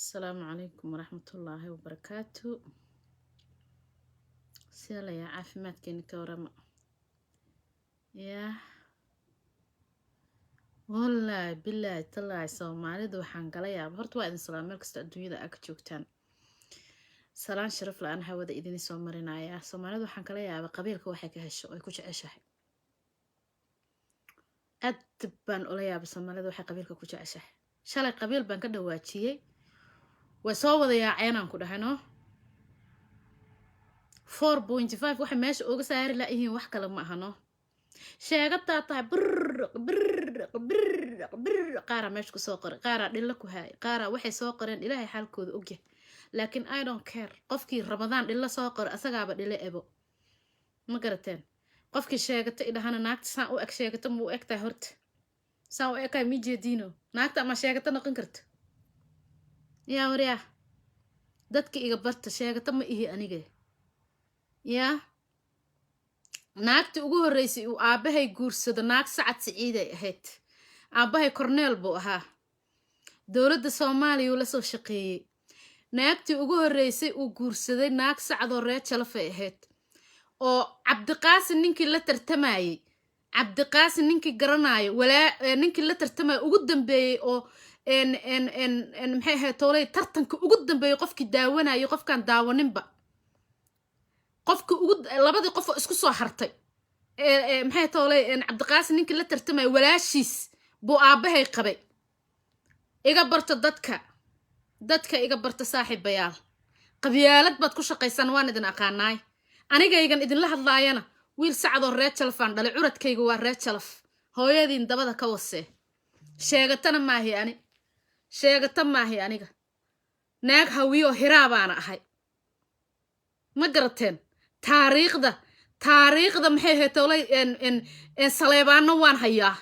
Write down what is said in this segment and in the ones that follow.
السلام عليكم ورحمة الله وبركاته. سيلا يا عافمات كيني كورما يا والله بالله تلا سومالي دو حنقلا يا بهرت وادن سلام ملكست الدنيا دا اك جوجتان سلام شرف لان هودا idin soo marinaya Soomaalidu waxaan kala yaabaa qabiilka waxay ka hesho ay ku jeceshahay aad baan ula yaabaa Soomaalidu waxay qabiilka ku jeceshahay shalay qabiil baan ka dhawaajiyay way soo wada yaaceenan ku dhahayno 4.5 waxa meesha uga saari la yihiin wax kale ma ahano sheegata tahay qaara meesha ku soo qoray qaara dhilla ku haay qaara waxay soo qoreen ilaahay xaalkooda og yahay laakiin I don't care qofkii Ramadaan dhilla soo qoray asagaaba dhilla ebo ma garateen qofkii sheegata idahana naagta saan u eg sheegata mu eg tahay horta saan u eg mi jeedino naagta ama sheegata noqon karto yaa wariya dadka iga barta sheegata ma ihi aniga yaa naagta ugu horeysay uu aabahay guursado naag Sacad Siciid ay ahayd aabahay Corneel buu ahaa dawladda Soomaaliya la soo shaqeeyay naagtii ugu horeysay uu guursaday naag Sacad oo reer Jalaf ay ahayd oo Cabdiqaasin ninkii la tartamayay Cabdiqaasin ninkii garanaayo walaa ninkii la tartamayay ugu dambeeyay oo maxay ahayd toolay tartanka ugu dambeeyay qofkii daawanayo qofkan daawaninba qofka ugu labadii qof oo isku soo hartay maxay toolay Cabdiqaasin ninkii la tartamay walaashiis buu aabahay qabay iga barta dadka iga barta saaxiibayaal qabyaalad baad ku shaqaysan waan idin aqaanaay anigaygan idin la hadlaayana wiil Sacad oo reer Jalafaan dhalay curadkayga waa reer Jalaf hooyadiin dabada ka wasee sheegatana maahi aniga naag hawiyo hiraabaan ahay ma garateen taariikhda maxay heetolay Saleebaano waan hayaa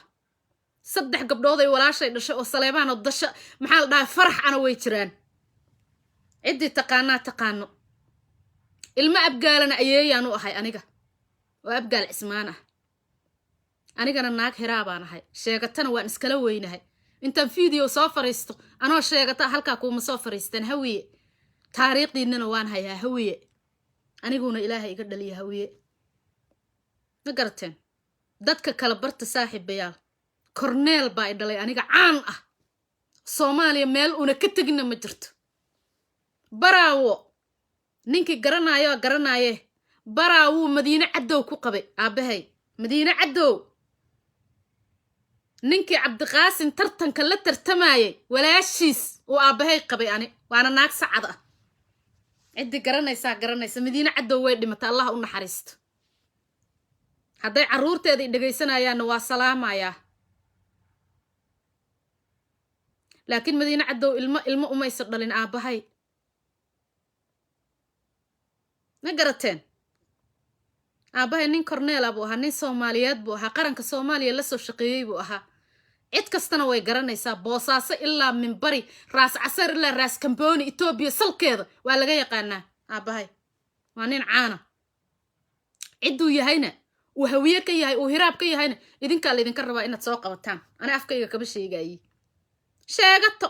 3 gabdhood ay walaashay dhashay oo Saleebaano dasha maxaa la dhahay farax ana way jiraan cidii taqaano ilma abgaalana ayeeyaan u ahay aniga oo abgaal Cismaan ah anigana naag hiraabaan ahay sheegatana waan iskala weynahay intaan video soo fariisto anoo sheegata halka kuma soo fariistan hawiye taariikhdiinana waan hayaa hawiye aniguna ilaahay iga dhaliya hawiye ma garateen dadka kala barta saaxiibayaal Corneel baa dhalay aniga caan ah Soomaaliya meel una ka tagina ma jirto baraawo ninkii garanaaye baraawo Madiina Cadow ku qabay aabahay Madiina Cadow ninkii Cabdiqaasin tartanka la tartamayay walaashiis oo aabahay qabay ani waana naag Sacad ah cidii garanaysa Madiina Cadow way dhimatay Allah u naxariisto haday caruurteeda dhageysanayaan waa salaamaya laakiin Madiina Cadow ilmo umayso dhalin aabahay ma garateen aabahay nin Corneel buu ahaa nin Soomaaliyeed buu ahaa qaranka Soomaaliya la soo shaqeeyay buu ahaa cid kastana way garanaysaa Boosaaso ilaa Minbari Raas Casar ilaa Raas Kambooni Itoobiya salkeeda waa laga yaqaanaa aabahay waa nin caana ciduu yahayna uu hawiye ka yahay uu hiraab ka yahayna idinka la idinka rabaa inaad soo qabataan ana afkayga kaba sheegayay sheegata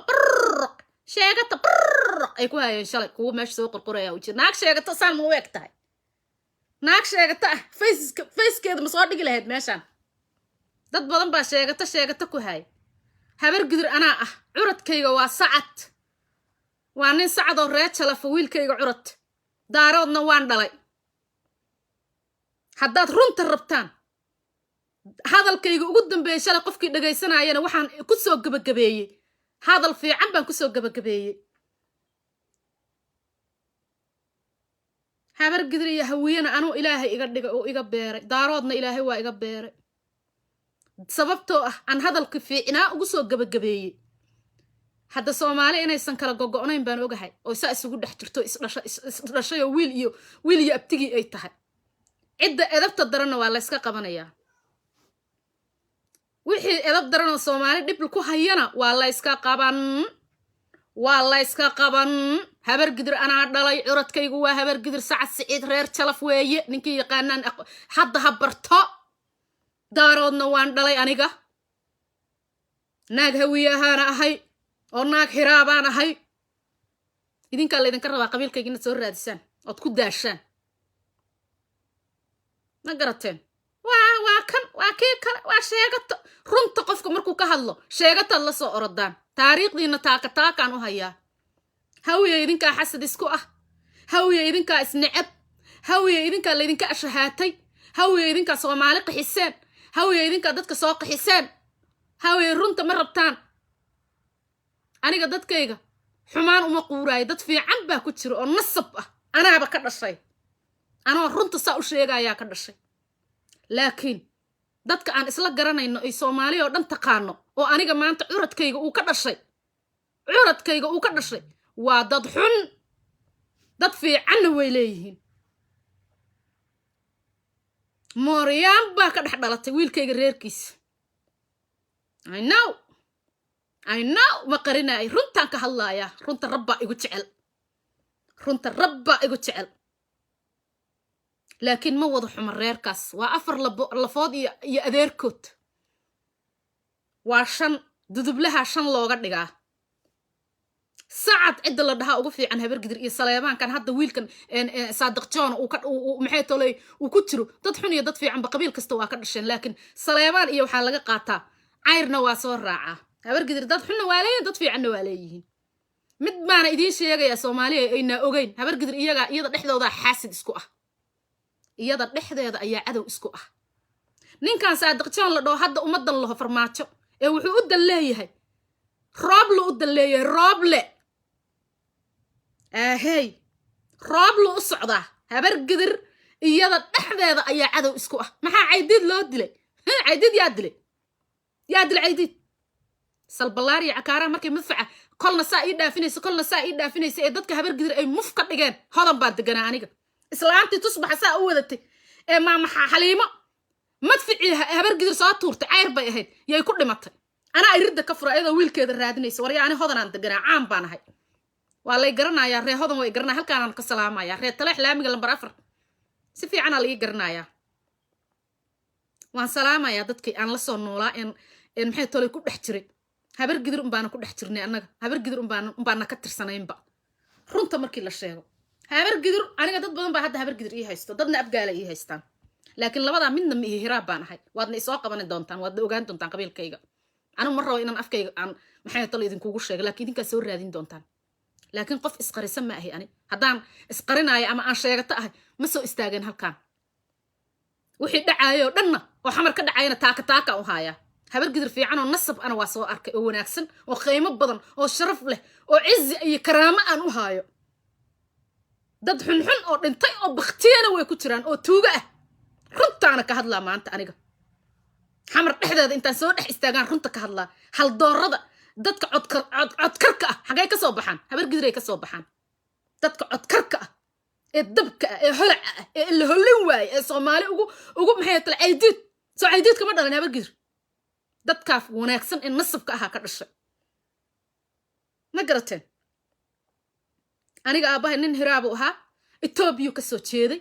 ay ku hayeen shalay kuwa meesha soo qorqoraya u jir naag sheegata saan ma weeg tahay naag sheegata facekeeda ma soo dhigi lahayd meeshan dad badan baa sheegata ku hay habar gidir anaa ah curadkayga waa Sacad waa nin Sacad oo reer Jalaf wiilkayga curad daaroodna waan dhalay haddaad runta rabtaan hadalkayga ugu dambeeyay shalay qofkii dhageysanayana waxaan ku soo gabagabeeyay hadal fiican baan ku soo gabagabeeyay habar gidir iyo hawiyana anuu ilaahay iga dhiga oo iga beeray daaroodna ilaahay waa iga beeray sababtoo ah aan hadalka fiicnaa ugu soo gabagabeeyay hadda Soomaali inaysan kala gogo'nayn baan ogahay oo isa isugu dhex jirto isdhashay oo wiil iyo abtigii ay tahay cidda edabta darana waa la iska qabanayaa wixii edab daran oo Soomaali dhib ku hayana waa la iska qaban habar gidir anaa dhalay curadkaygu waa habar gidir Sacad Siciid reer Jalaf weeye ninkii yaqaanaan hadda ha barto daaroodna waan dhalay aniga naag hawiye ahaan ahay oo naag hiraabaan ahay idinkaa laydinka rabaa qabiilkayga inaad soo raadisaan ood ku daashaan ma garateen waa kan waa kii kale waa sheegato runta qofka markuu ka hadlo sheegataad la soo orodaan taariikhdiina taakaan u hayaa hawiya idinkaa xasad isku ah hawiya idinkaa isnecab hawiya idinkaa laydinka ashahaatay hawiya idinkaa soomaali qaxiseen hawiya idinkaa dadka soo qaxiseen hawiya runta ma rabtaan aniga dadkayga xumaan uma quuraayo dad fiican baa ku jira oo nasab ah anaaba ka dhashay anoo runta saa u sheegayaa ka dhashay laakiin dadka aan isla garanayno ay Soomaaliya oo dhan taqaano oo aniga maanta curadkayga uu ka dhashay waa dad xun dad fiican way leeyihiin Mooriyaan baa ka dhex dhalatay wiilkayga reerkiisa I know ma qarinaay runtaan ka hadlaaya runta rabba igu jecel laakiin ma wada xuma reerkaas waa 4 lafood iyo adeerkood waa 5 dudublaha 5 looga dhigaa sacad cid la dhaha ugu fiican habar gidir iyo Saleebaankan hadda wiilkan Saadiq Joon uu maxay tolay uu ku jiro dad xun iyo dad fiican ba qabiil kasta waa ka dhasheen laakiin Saleebaan iyo waxa laga qaataa cayrna waa soo raacaa habar gidir dad xunna waa leeyihiin dad fiicanna waa leeyihiin mid baana idiin sheegaya Soomaaliya ayna ogeyn habar gidir iyada dhexdooda xaasid isku ah iyada dhexdeeda ayaa cadow isku ah ninkan Saadiq Joon la dhaho hadda umadan laho farmaajo ee wuxuu u daleeyahay rooble rooblu u socdaa habar gidir iyada dhexdeeda ayaa cadow isku ah maxaa caydid loo dilay caydid yaa dilay caydid salbalaari cakaara markay madfaca kolna saa ii dhaafinaysa ee dadka habar gidir ay muf ka dhigeen hodan baa deganaa aniga islaantii tusbaxa saa u wadatay ee maama Xaliimo madficii habar gidir soo tuurtay cayr bay ahayd yay ku dhimatay ana iridda ka fura iyadoo wiilkeeda raadinaysa waryaani hodanaan deganaa caan baan ahay waa lay garanayaa ree hodan way garanaa halkaan ka salaamaya ree Taleex laamiga lambar 4 si fiican la ii garanayaa waan salaamayaa dadkii aan la soo noolaa in maxay tolay ku dhex jiray habar gidir baana ku dhex jirnay annaga habar gidir baana ka tirsanaynba runta markii la sheego habar gidir aniga dad badan baa hadda habar gidir ii haysto dadna abgaala ii haystaan laakiin labada midna ma ii hiraab baan ahay waadna isoo qaban doontaan waadna ogaan doontaan qabiilkayga anu ma rabo inaan afkayga aan maxay tolo idinkugu sheego laakiin idinka soo raadin doontaan laakiin qof isqarisan ma ahay ani haddaan isqarinaayo ama aan sheegato ahay ma soo istaageen halkaan wixii dhacaayo dhanna oo xamar ka dhacayna taaka u haaya habar gidir fiican oo nasab ana waa soo arkay oo wanaagsan oo qiimo badan oo sharaf leh oo cizi iyo karaamo aan u haayo dad xun oo dhintay oo baqtiyana way ku jiraan oo tuuga ah runtaana ka hadlaa maanta aniga xamar dhexdeeda intaan soo dhex istaagaan runta ka hadlaa hal doorada dadka codkarka ah xagay ka soo baxaan habar gidiray ka soo baxaan dadka codkarka ah ee dabka ah ee holac ah ee la holin waay ee Soomaali ugu maxay tala caydid kama dhalan habar gidir dadkaaf wanaagsan ee nasabka ah ka dhashay ma garateen aniga aabahay nin hiraabu ahaa Itoobiya ka soo jeeday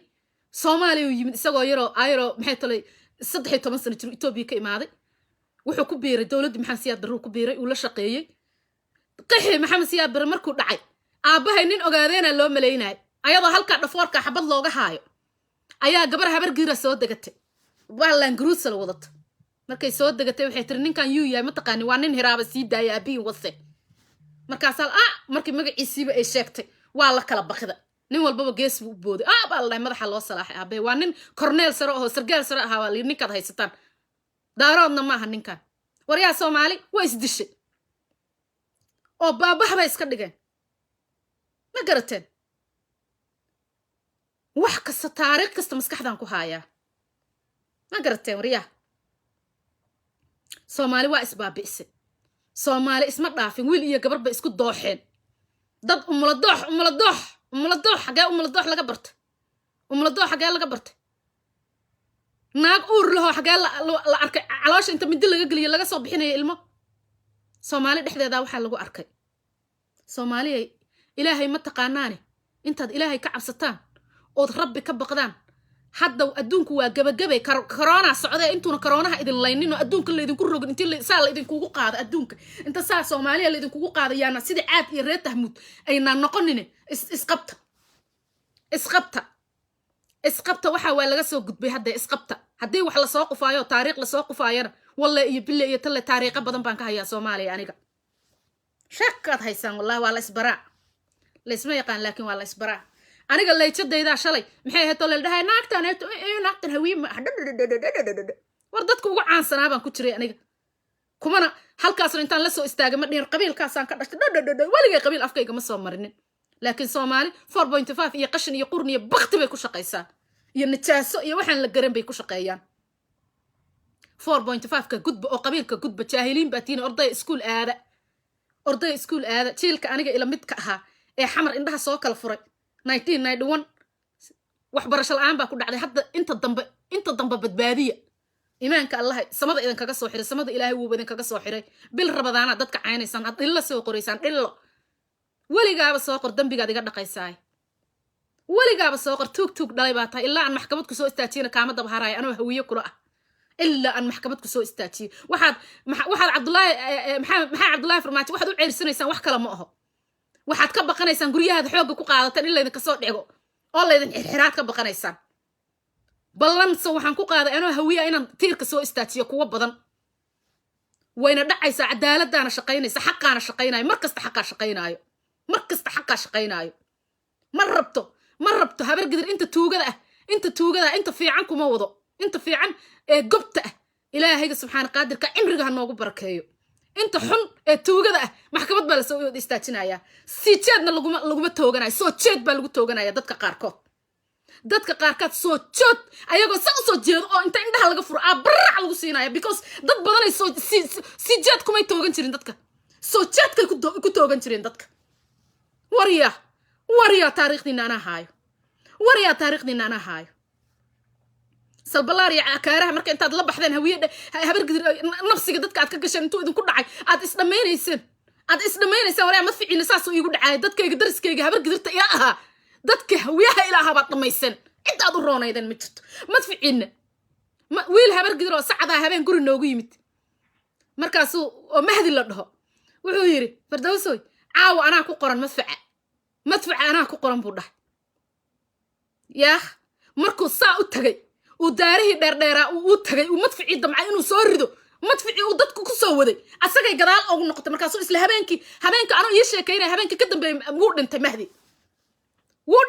Soomaaliya yimid isagoo ayro maxay tala 13 sano jiro Itoobiya ka imaaday wuxuu ku biiray dawladda Maxamed Siyaad Barre ku biiray uu la shaqeeyay qixi Maxamed Siyaad Barre markuu dhacay aabahay nin ogaadeena loo maleynay ayadoo halka dhafoorka xabad looga haayo ayaa gabar habar gidir soo degatay wallan gruusal wadato markay soo degatay waxay tiri ninkan yuu yahay ma taqaani waa nin hiraaba sii daaya abiin wase markaas markii magaciisiiba ay sheegtay waa la kala baqida nin walbaba gees buu booday baa la madaxa loo salaaxay aabay waa nin korneel sare oo sargaal sare ah waa ninkaad haysataan daaroodna maaha ninkan waryaa Soomaali waa isdishay oo baabaha iska dhigeen ma garateen wax kasta taariikh kasta maskaxdan ku haaya ma garateen waryaa Soomaali waa isbaabi'isay Soomaali isma dhaafin wiil iyo gabar ba isku dooxeen dad umuladoox xagee laga bartay naag uur laho xagee la arkay caloosha inta mid laga galiyo laga soo bixinayo ilmo Soomaali dhexdeeda waxa lagu arkay Soomaaliya ilaahay ma taqaanaane intaad ilaahay ka cabsataan ood rabbi ka baqdaan hadda adduunku waa gabagabay corona socday intuuna coronaha idin laynin oo adduunka la idinku rogin intii saa la idin kugu qaado adduunka inta saa Soomaaliya la idin kugu qaadayaana sida caad iyo reer tahmud ayna noqonine isqabta waxa waa laga soo gudbay hadda isqabta haddii wax la soo qufaayo taariikh la soo qufaayana wallahi iyo bille iyo talle taariikh badan baan ka hayaa Soomaaliya aniga shaqad haysan wallahi waa la isbaraa leesma yaqaan laakiin waa la isbaraa aniga leeyjadayda shalay maxay ahayd oo leedahay naagtan hawiima war dadku ugu caansanaa baan ku jiray aniga kumana halkaasna intaan la soo istaagay ma dhihin qabiilkaasaan ka dhashay waligay qabiil afkayga ma soo marinin laakiin Soomaali 4.5 iyo qashin iyo qurni iyo baqti bay ku shaqaysaa iyo nijaaso iyo waxaan la garan bay ku shaqeeyaan 4.5 ka gudba oo qabiilka gudba jaahiliin baatiin orday iskuul aada jiilka aniga ila mid ka ahaa ee xamar indhaha soo kala furay 1991 waxbarasho la'aan baa ku dhacday hadda inta dambe badbaadiya iimaanka Allah samada idin kaga soo xiray samada Ilaahay wuu idin kaga soo xiray bil rabadaana dadka caynaysan ad illa soo qoraysaan dhillo waligaaba soo qor dambigaad iga dhaqaysaay waligaaba soo qor tuug dhalay baa tahay ilaa aan maxkamad ku soo istaajiyana kaama daba haraay anoo hawiye kula ah ilaa aan maxkamad ku soo istaajiyo waxaad Cabdullaahi Farmaajo waxaad u ceersanaysaan wax kale ma aho waxaad ka baqanaysaan guryahaada xoogga ku qaadataan in laydin ka soo dhigo oo laydin xirxiraad ka baqanaysaan ballanso waxaan ku qaaday anoo hawiya inaan tiirka soo istaajiyo kuwa badan wayna dhacaysaa cadaaladaana shaqaynaysa xaqaana shaqaynayo markasta xaqaa shaqaynaayo ma rabto habar gidir inta tuugada inta fiican kuma wado inta fiican ee gobta ah ilaahayga subxaana qaadirka cimriga ha noogu barakeeyo inta xun ee tuugada ah maxkamad baa la soo istaajinayaa si jeedna laguma tooganayo soo jeed baa lagu tooganaya dadka qaarkood soo jood ayagoo sa u soo jeedo oo inta indhaha laga furo barac lagu siinaya because dad badan ay si jeed kumay toogan jirin dadka soo jeedkay ku toogan jireen dadka warya taariikhdiina ana haayo salbalaar iyo akaaraha marka intaad la baxdeen hawiye habar gidir nafsiga dadka aad ka gasheen intuu idinku dhacay aad isdhameynaysaan waraa madficiina saasuu iigu dhacay dadkayga dariskayga habar gidirta ila ahaa dadka hawiyaha ila ahaa baad dhammayseen intaad u roonaydeen ma jirto madficiina wiil habar gidir oo sacadaa habeen guri noogu yimid markaasuu oo mahdi la dhaho wuxuu yidhi Fardowsoy caawa anaa ku qoran madfaca anaa ku qoran buu dhahay yaa markuu saa u tagay uu daarihii dheerdheeraa uu tagay uu madficii damcay inuu soo rido madficii uu dadku ku soo waday asagay gadaal ugu noqotay markaasuu isla habeenkii anoo ii sheekaynaya habeenkii ka dambeeyay wuu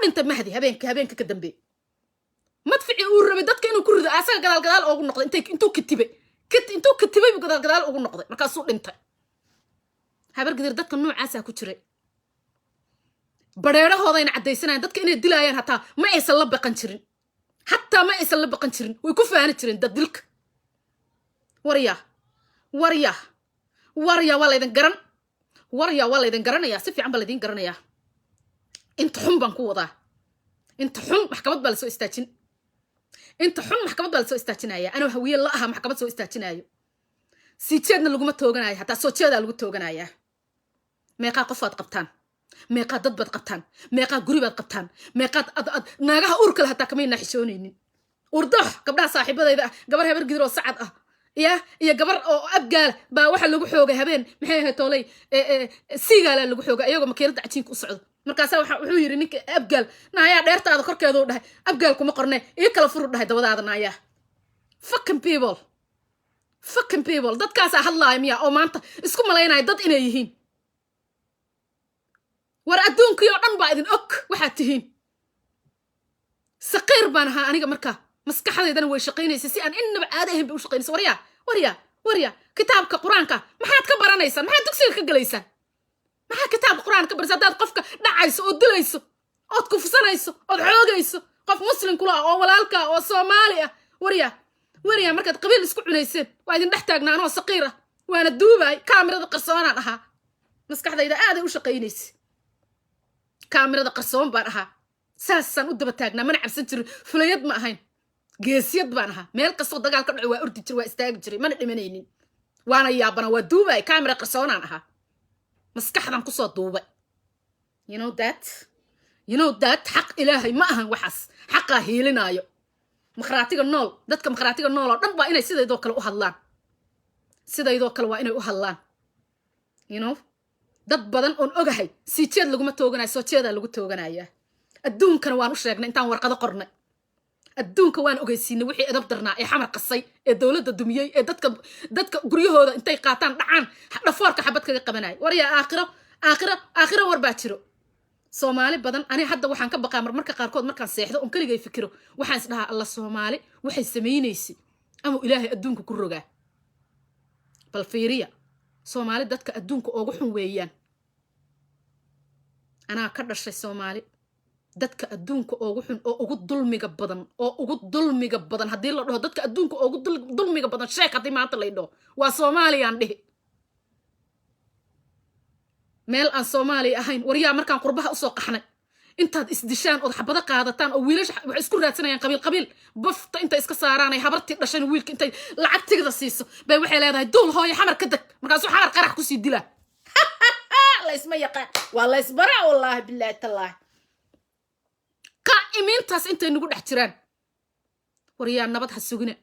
dhintay mahdi habeenkii ka dambeeyay madficii uu rabay dadka inuu ku rido asaga gadaal ugu noqday intuu kitibay buu gadaal ugu noqday markaasuu dhintay habar gidir dadka noocaasaa ku jiray bareerahoodayna caddaysanayaan dadka inay dilaayaan hataa ma aysan la baqan jirin way ku faani jireen dad dilka warya waa laydin garanayaa si fiican baa laydin garanayaa inta xun baan ku wadaa inta xun maxkamad baa lasoo istaajinaya anoo hawiye la aha maxkamad soo istaajinayo sii jeedna laguma tooganayo hataa soo jeedaa lagu tooganayaa meeqaa qofaad qabtaan meeqaa dad baad qabtaan meeqaa guri baad qabtaan meeqaad naagaha uurka le hataa kamayna xishoonaynin urdox gabdhaha saaxiibadayda ah gabar habar gidir oo sacad ah iyo gabar oo abgaala baa waxa lagu xoogay habeen maxay ahayd toolay siigaala lagu xoogay ayagoo makiinada cajiinka u socdo markaasaa wuxuu yidhi ninka abgaal naayaa dheertaada korkeedu dhahay abgaal kuma qorne ii kala furu dhahay dabadaada naayaa fucking people dadkaasaa hadlaaya miya oo maanta isku malaynaya dad inay yihiin war adduunkii oo dhan baa idin og waxaad tihiin saqiir baan ahaa aniga markaa maskaxdaydana way shaqaynaysay si aan innaba caadi ahayn bay u shaqaynaysa warya kitaabka qur-aanka maxaad ka baranaysaan maxaad dugsiga ka galaysaan maxaa kitaabka qur-aanka ka baraysa haddaad qofka dhacayso oo dilayso ood kufsanayso ood xoogayso qof muslim kula ah oo walaalka oo Soomaali ah warya markaad qabiil isku cunayseen waa idin dhex taagnaa anoo saqiir ah waana duubay kaamirada qarsoonaan ahaa maskaxdayda aaday u shaqaynaysay kaamirada qarsoon baan ahaa saasaan u daba taagnaa mana cabsan jirin fulayad ma ahayn geesiyad baan ahaa meel kastoo dagaal ka dhaco waa ordi jiray waa istaagi jiray mana dhimanaynin waana yaabana waa duubay kaamira qarsoonaan ahaa maskaxdan kusoo duubay you know that xaq ilaahay ma ahan waxaas xaqaa hiilinaayo dadka makhraatiga nool oo dhan baa inay sidaydoo kale waa inay u hadlaan dad badan oon ogahay sii jeed laguma tooganayo soo jeedaa lagu tooganaya adduunkana waan u sheegnay intaan warqado qornay adduunka waan ogeysiinay wixii edab darnaa ee xamar qasay ee dowladda dumiyey ee dadka guryahooda intay qaataan dhacaan dhafoorka xabad kaga qabanaya waryaa aakhiro war baa jiro soomaali badan ani hadda waxaan ka baqaa marmarka qaarkood markaan seexdo on keligay fikiro waxaan is dhahaa alla soomaali waxay samaynaysay ama ilaahay adduunka ku rogaa bal fiiriya soomaali dadka adduunka ugu xun weeyaan anaa ka dhashay soomaali dadka adduunka ugu xun oo ugu dulmiga badan haddii la dhaho dadka adduunka ugu dulmiga badan sheek haddii maanta lay dhaho waa soomaaliyaan dhihi meel aan soomaaliya ahayn waryaa markaan qurbaha usoo qaxnay intaad isdishaan ood xabado qaadataan oo wiilasha waxay isku raadsanayaan qabiil bafta intay iska saaraan ay habartii dhashan wiilka intay lacagtigda siiso bay waxay leedahay duul hooyo xamar ka deg markaasuu xamar qarax kusii dilaa laysma yaqaan waa laysbaraa wallaahi bilaahi tallaahi qaa'imiintaas intay nagu dhex jiraan waryaa nabad ha sugina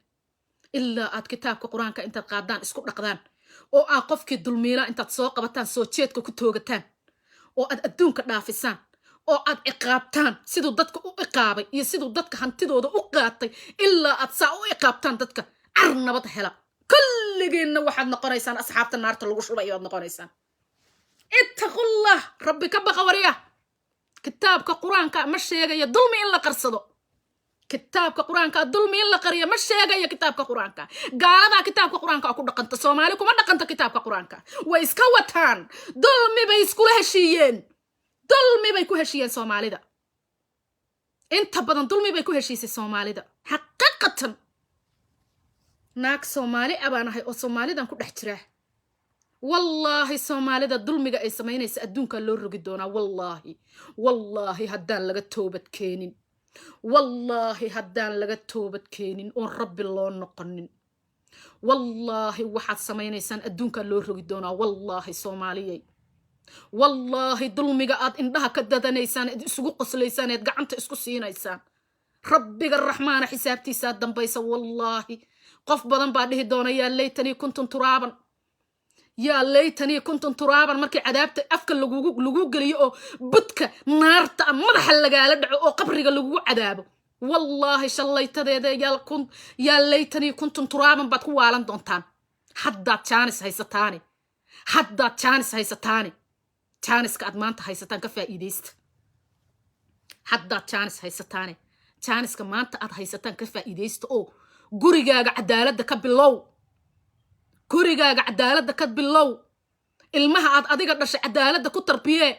ilaa aad kitaabka qur-aanka intaad qaadaan isku dhaqdaan oo aad qofkii dulmiilaa intaad soo qabataan soo jeedka ku toogataan oo aad adduunka dhaafisaan oo aad ciqaabtaan siduu dadka u ciqaabay iyo siduu dadka hantidooda u qaatay ilaa aad saa u ciqaabtaan dadka car nabad hela kulligeenna waxaad noqonaysaan asxaabta naarta lagu shubay baad noqonaysaan ittaqullah rabbi ka baqa warya kitaabka qur-aanka ma sheegaya dulmi in la qarsado kitaabka qur-aanka dulmi in la qariyo ma sheegaya kitaabka qur-aanka gaalada kitaabka qur-aanka ku dhaqanta soomaali kuma dhaqanta kitaabka qur-aanka way iska wataan dulmi bay iskula heshiiyeen dulmi bay ku heshiiyeen soomaalida inta badan dulmi bay ku heshiisay soomaalida xaqiiqatan naag soomaali abaan ahay oo soomaalidan ku dhex jira wallaahi soomaalida dulmiga ay samaynaysa adduunka loo rogi doonaa wallaahi haddaan laga toobad keenin wallaahi haddaan laga toobad keenin oon rabbi loo noqonin wallaahi waxaad samaynaysaan adduunka loo rogi doonaa wallaahi soomaaliyey wallaahi dulmiga aad indhaha ka dadanaysaan eed isugu qoslaysaan eed gacanta isku siinaysaan rabbiga raxmaana xisaabtiisaa dambaysa wallaahi qof badan baa dhihi doona yaa laytanii kuntum turaaban markii cadaabta afka lagu geliyo oo budka naarta madaxa lagaala dhaco oo qabriga lagugu cadaabo wallaahi shallaytadeeda yaa laytanii kuntum turaaban baad ku waalan doontaan haddaad jaanis haysataane jaaniska aad maanta haysataan ka faa'iidaysta haddaad jaanis haysataane jaaniska maanta aad haysataan ka faa'iidaysta oo gurigaaga cadaaladda ka bilow ilmaha aad adiga dhashay cadaaladda ku tarbiyee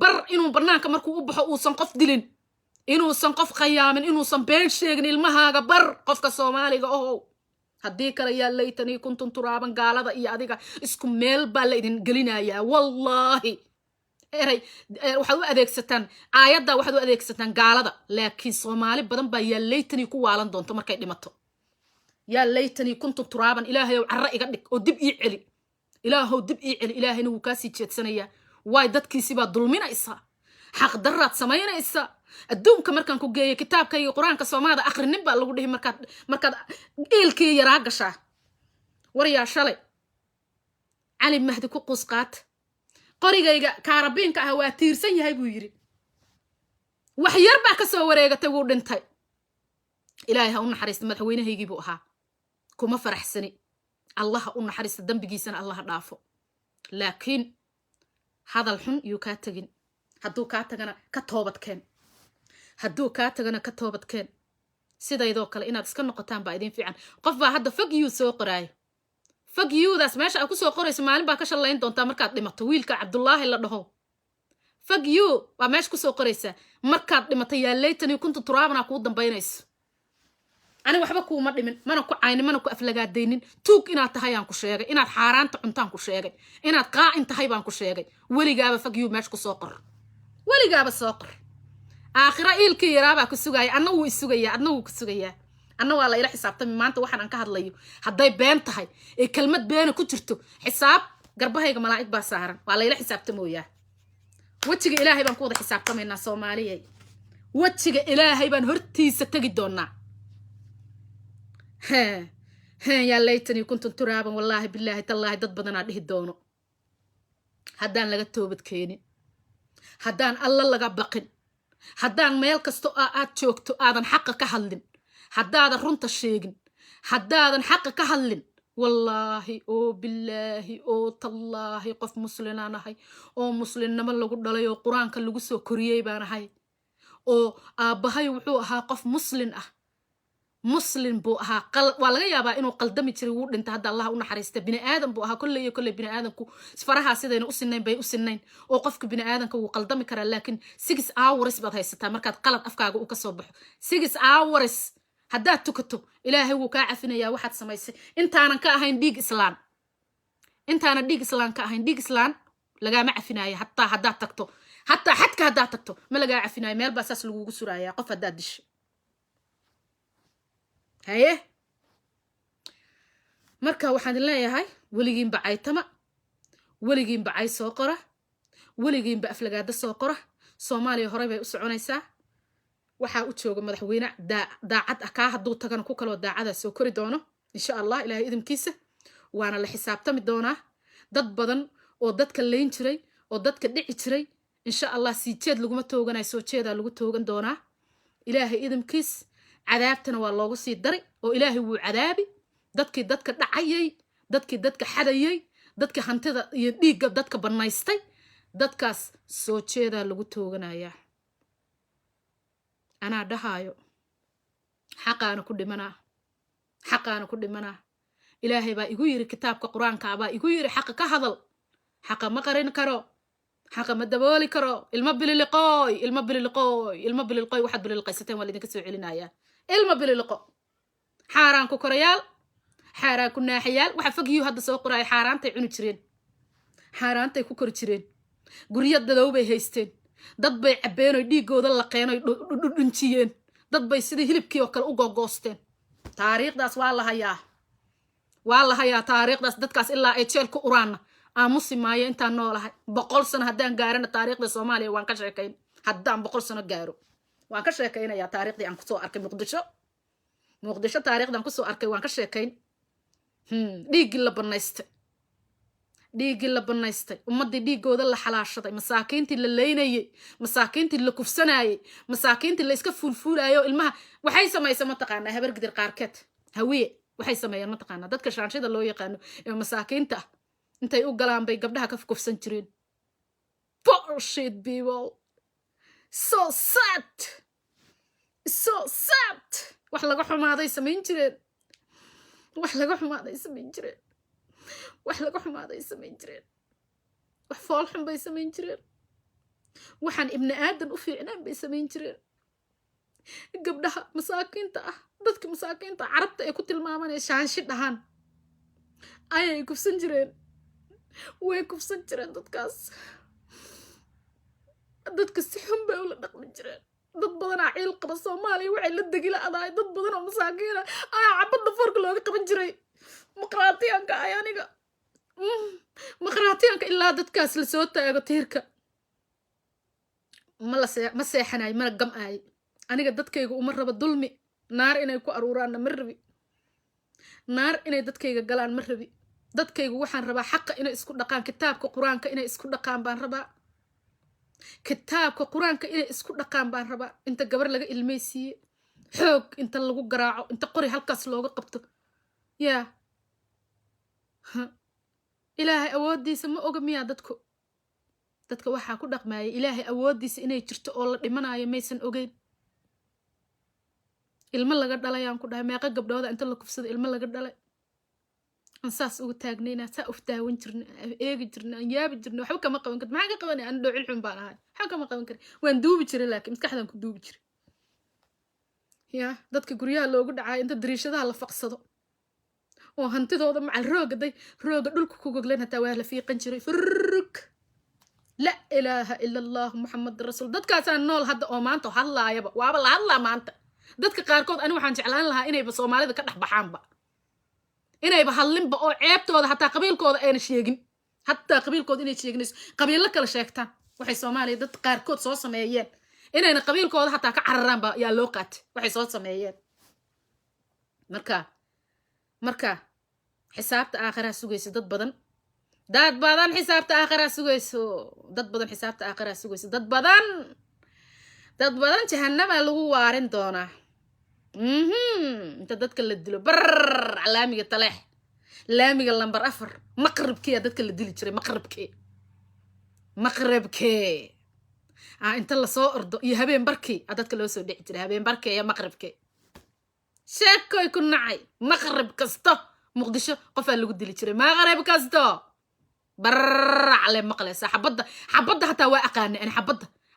bar inuu bannaanka markuu u baxo uusan qof dilin inuusan qof khayaamin inuusan been sheegin ilmahaaga bar qofka soomaaliga ohow haddii kale yaa laytanii kuntum turaaban gaalada iyo adiga isku meel baa la idin gelinayaa wallaahi waxaad u adeegsataan aayadda waxaad u adeegsataan gaalada laakiin soomaali badan baa yaa laytanii ku waalan doonto markay dhimato yaa laytanii kuntum turaaban ilaahayow carra iga dhig oo dib ii celi ilaahayna wuu kaasii jeedsanayaa waay dadkiisibaa dulminaysaa xaqdarraad samaynaysaa adduunka markaan ku geeyay kitaabkayga qur-aanka soomaalida akrinin baa lagu dhihi markaad iilkii yaraa gashaa waryaa shalay cali mahdi ku qusqaata qorigayga kaarabiinka ah waa tiirsan yahay buu yidhi wax yar baa ka soo wareegatay wuu dhintay ilaahay ha u naxariista madaxweynahaygii buu ahaa kuma faraxsani allaha u naxariista dambigiisana allaha dhaafo laakiin hadal xun yuu kaa tegin hadduu kaa tagana ka toobadkeen sidaydoo kale inaad iska noqotaan baa idin fiican qof baa hadda fagyuu soo qoraayo fagyuudaas meesha aad ku soo qorayso maalin baa ka shallayn doontaa markaad dhimato wiilka cabdullaahi la dhaho fagyu waa meesha ku soo qoraysaa markaad dhimato yaa laytanii kuntum turaabanaa kuu dambaynayso ani waxba kuuma dhimin mana ku caynin mana ku aflagaadaynin tuug inaad tahay aan ku sheegay inaad xaaraanta cuntaan ku sheegay inaad qaa'in tahay baan ku sheegay weligaaba fagyuu meesha ku soo qor weligaaba soo qor aakhira iilkii yaraabaa ku sugaaya adna wuu isugayaa adna wuu ku sugayaa anna waa la ila xisaabtami maanta waxaan aan ka hadlayo hadday been tahay ee kelmad beena ku jirto xisaab garbahayga malaa'ig baa saaran waa la ila xisaabtamooyaa wejiga ilaahay baan ku wada xisaabtamaynaa soomaaliyey wejiga ilaahay baan hortiisa tegi doonaa yaa laytanii kuntum turaaban wallaahi bilaahi tallaahi dad badanaa dhihi doono haddaan laga toobad keenin haddaan alla laga baqin haddaan meel kasto aad joogto aadan xaqa ka hadlin haddaadan runta sheegin haddaadan xaqa ka hadlin wallaahi oo billaahi oo tallaahi qof muslinaan ahay oo muslinnimo lagu dhalay oo qur-aanka lagu soo koriyey baan ahay oo aabbahay wuxuu ahaa qof muslin ah muslim buu ahaa waa laga yaabaa inuu qaldami jiray wuu dhinta hadda allah u naxariista bini aadan buu ahaa kolley iyo kolley bini aadanku faraha sidayna u sinayn bay u sinayn oo qofka bini aadanka wuu qaldami karaa laakiin 6 hours baad haysataa markaad qalad afkaaga u ka soo baxo 6 hours haddaad tukato ilaahay wuu kaa cafinayaa waxaad samaysay intaanan ka ahayn dhiig islaan intaanan dhiig islaan ka ahayn dhiig islaan lagaama cafinaayo hataa haddaad tagto hataa xadka haddaad tagto ma lagaa cafinaayo meel baa saas lagugu surayaa qof haddaad disho haye marka waxaan leeyahay weligiinba caytama weligiinba cay soo qora weligiinba aflagaada soo qora soomaaliya horey bay u soconaysaa waxaa u jooga madaxweyne daacad ah kaa hadduu tagana ku kaloo daacada soo kori doono insha allah ilaahay idinkiisa waana la xisaabtami doonaa dad badan oo dadka layn jiray oo dadka dhici jiray insha allah sii jeed laguma tooganayo soo jeedaa lagu toogan doonaa ilaahay idinkiis cadaabtana waa loogu sii daray oo ilaahay wuu cadaabi dadkii dadka dhacayay dadkii dadka xadayay dadkii hantida iyo dhiigga dadka bannaystay dadkaas soo jeedaa lagu tooganayaa anaa dhahaayo xaqaana ku dhimanaa ilaahay baa igu yiri kitaabka qur-aanka baa igu yiri xaqa ka hadal xaqa ma qarin karo xaqa ma dabooli karo ilma bililiqooy waxaad bililiqaysateen waa lidinka soo celinayaa ilma bililiqo xaaraan ku korayaal xaaraan ku naaxayaal waxa fogiyuu hadda soo qoraaya xaaraantay cuni jireen xaaraantay ku kori jireen guryo dadow bay haysteen dad bay cabbeen oy dhiiggooda laqeen oy dhunjiyeen dad bay sidii hilibkii oo kale u googoosteen taariikhdaas waa la hayaa taariikhdaas dadkaas ilaa ay jeel ku uraanna aamusi maayo intaan noolahay 100 sano haddaan gaarana taariikhda soomaaliya waan ka sheekayn haddaan 100 sano gaaro waan ka sheekaynayaa taariikhdii aan kusoo arkay muqdisho taariikhdan kusoo arkay waan ka sheekayn dhiiggii la bannaystay ummaddii dhiiggooda la xalaashaday masaakiintii la leynayey masaakiintii la kufsanayey masaakiintii la iska fuulfuulayo ilmaha waxay samaysa mataqaanaa habar gidir qaarkeed hawiye waxay sameeyaan mataqaanaa dadka shaanshida loo yaqaano ee masaakiinta ah intay u galaan bay gabdhaha ka kufsan jireen bullshit people so sad wax laga xumaaday samayn jireen wax foolxun bay samayn jireen waxaan ibni aadan u fiicnaan bay samayn jireen gabdhaha masaakiinta ah dadka masaakiinta carabta ay ku tilmaamanaya shaanshi dhahaan ayay kufsan jireen way kufsan jireen dadka si xun bay ula dhaqmi jireen dad badanaa ciil qaba soomaaliya waxay la degila adahay dad badan oo masaakiina ayaa cabadda foorka looga qaban jiray maqraatiyaanka ay aniga maqraatiyaanka ilaa dadkaas la soo taago tiirka ma seexanayo mana gam'aayo aniga dadkayga uma raba dulmi naar inay ku aruuraanna ma rabi naar inay dadkayga galaan ma rabi dadkaygu waxaan rabaa xaqa inay isku dhaqaan kitaabka qur-aanka inay isku dhaqaan baan rabaa kitaabka qur-aanka inay isku dhaqaan baan rabaa inta gabar laga ilmaysiiye xoog inta lagu garaaco inta qori halkaas looga qabto yaa ilaahay awooddiisa ma oga miyaa dadka waxaa ku dhaqmaaya ilaahay awooddiisa inay jirto oo la dhimanayo maysan ogeyn ilmo laga dhalayaan ku dhahay meeqa gabdhooda inta la kufsado ilmo laga dhalay aan saas ugu taagnayna saa uf daawan jirna eegi jirna aan yaabi jirna waxba kama qaban karin maxaa ka qabanay aan dhoocil xun baan ahay waxba kama qaban karin waan duubi jiray laakiin maskaxdan ku duubi jiray yaa dadka guryaha loogu dhacay inta dariishadaha la faqsado oo hantidooda macal rooga dhulka ku gogleen hataa waa la fiiqan jiray furruk la ilaaha ila allah muxammad rasuul dadkaasaan nool hadda oo maanta hadlaayaba waaba la hadlaa maanta dadka qaarkood ani waxaan jeclaan lahaa inayba soomaalida ka dhex baxaanba inayba hadlinba oo ceebtooda hataa qabiilkooda ayna sheegin hataa qabiilkooda inay sheeginayso qabiilo kala sheegtaan waxay soomaaliya dad qaarkood soo sameeyeen inayna qabiilkooda hataa ka cararaanba yaa loo qaatay waxay soo sameeyeen marka xisaabta aakhiraa sugaysa dad badan dad badan xisaabta aakhira sugayso dad badan xisaabta aakhira sugayso dad badan jahannama lagu waarin doonaa inta dadka la dilo laamiga taleex laamiga lambar 4 maqribkii dadka la dili jiray maqribkii inta la soo ordo iyo habeen barkii dadka loo soo dhici jiray habeen barkii iyo maqribkii sheekoy ku nacay maqrib kasto muqdisho qof lagu dili jiray maqrib kasto ale maqlaysa xabadda hataa waa aqaanay ani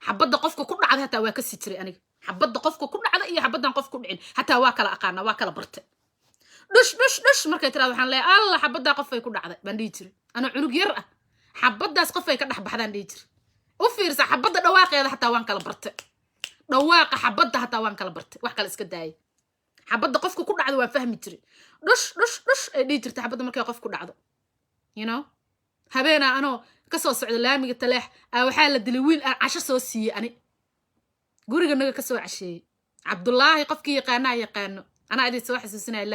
xabadda qofka ku dhacday hataa waa ka sii jiray aniga xabadda qofka ku dhacday iyo xabaddan qof ku dhicin hataa waa kala aqaana waa kala bartay dhush markay tiraado waxaan leeyahay alla xabadda qof ay ku dhacday baan dhihi jiray ana cunug yar ah xabaddaas qof ay ka dhex baxdaan dhihi jiray u fiirsa xabadda dhawaaqeeda hataa waan kala bartay dhawaaqa xabadda hataa waan kala bartay wax kale iska daayay xabadda qofka ku dhacday waa fahmi jiray dhush ay dhihi jirtay xabadda markay qof ku dhacdo you know habeena anoo ka soo socdo laamiga taleex waxaa la dilay wiil aan casho soo siiyey ani guriga naga ka soo casheeyey cabdullaahi qofkii yaqaano anaa idin soo xasuusinaya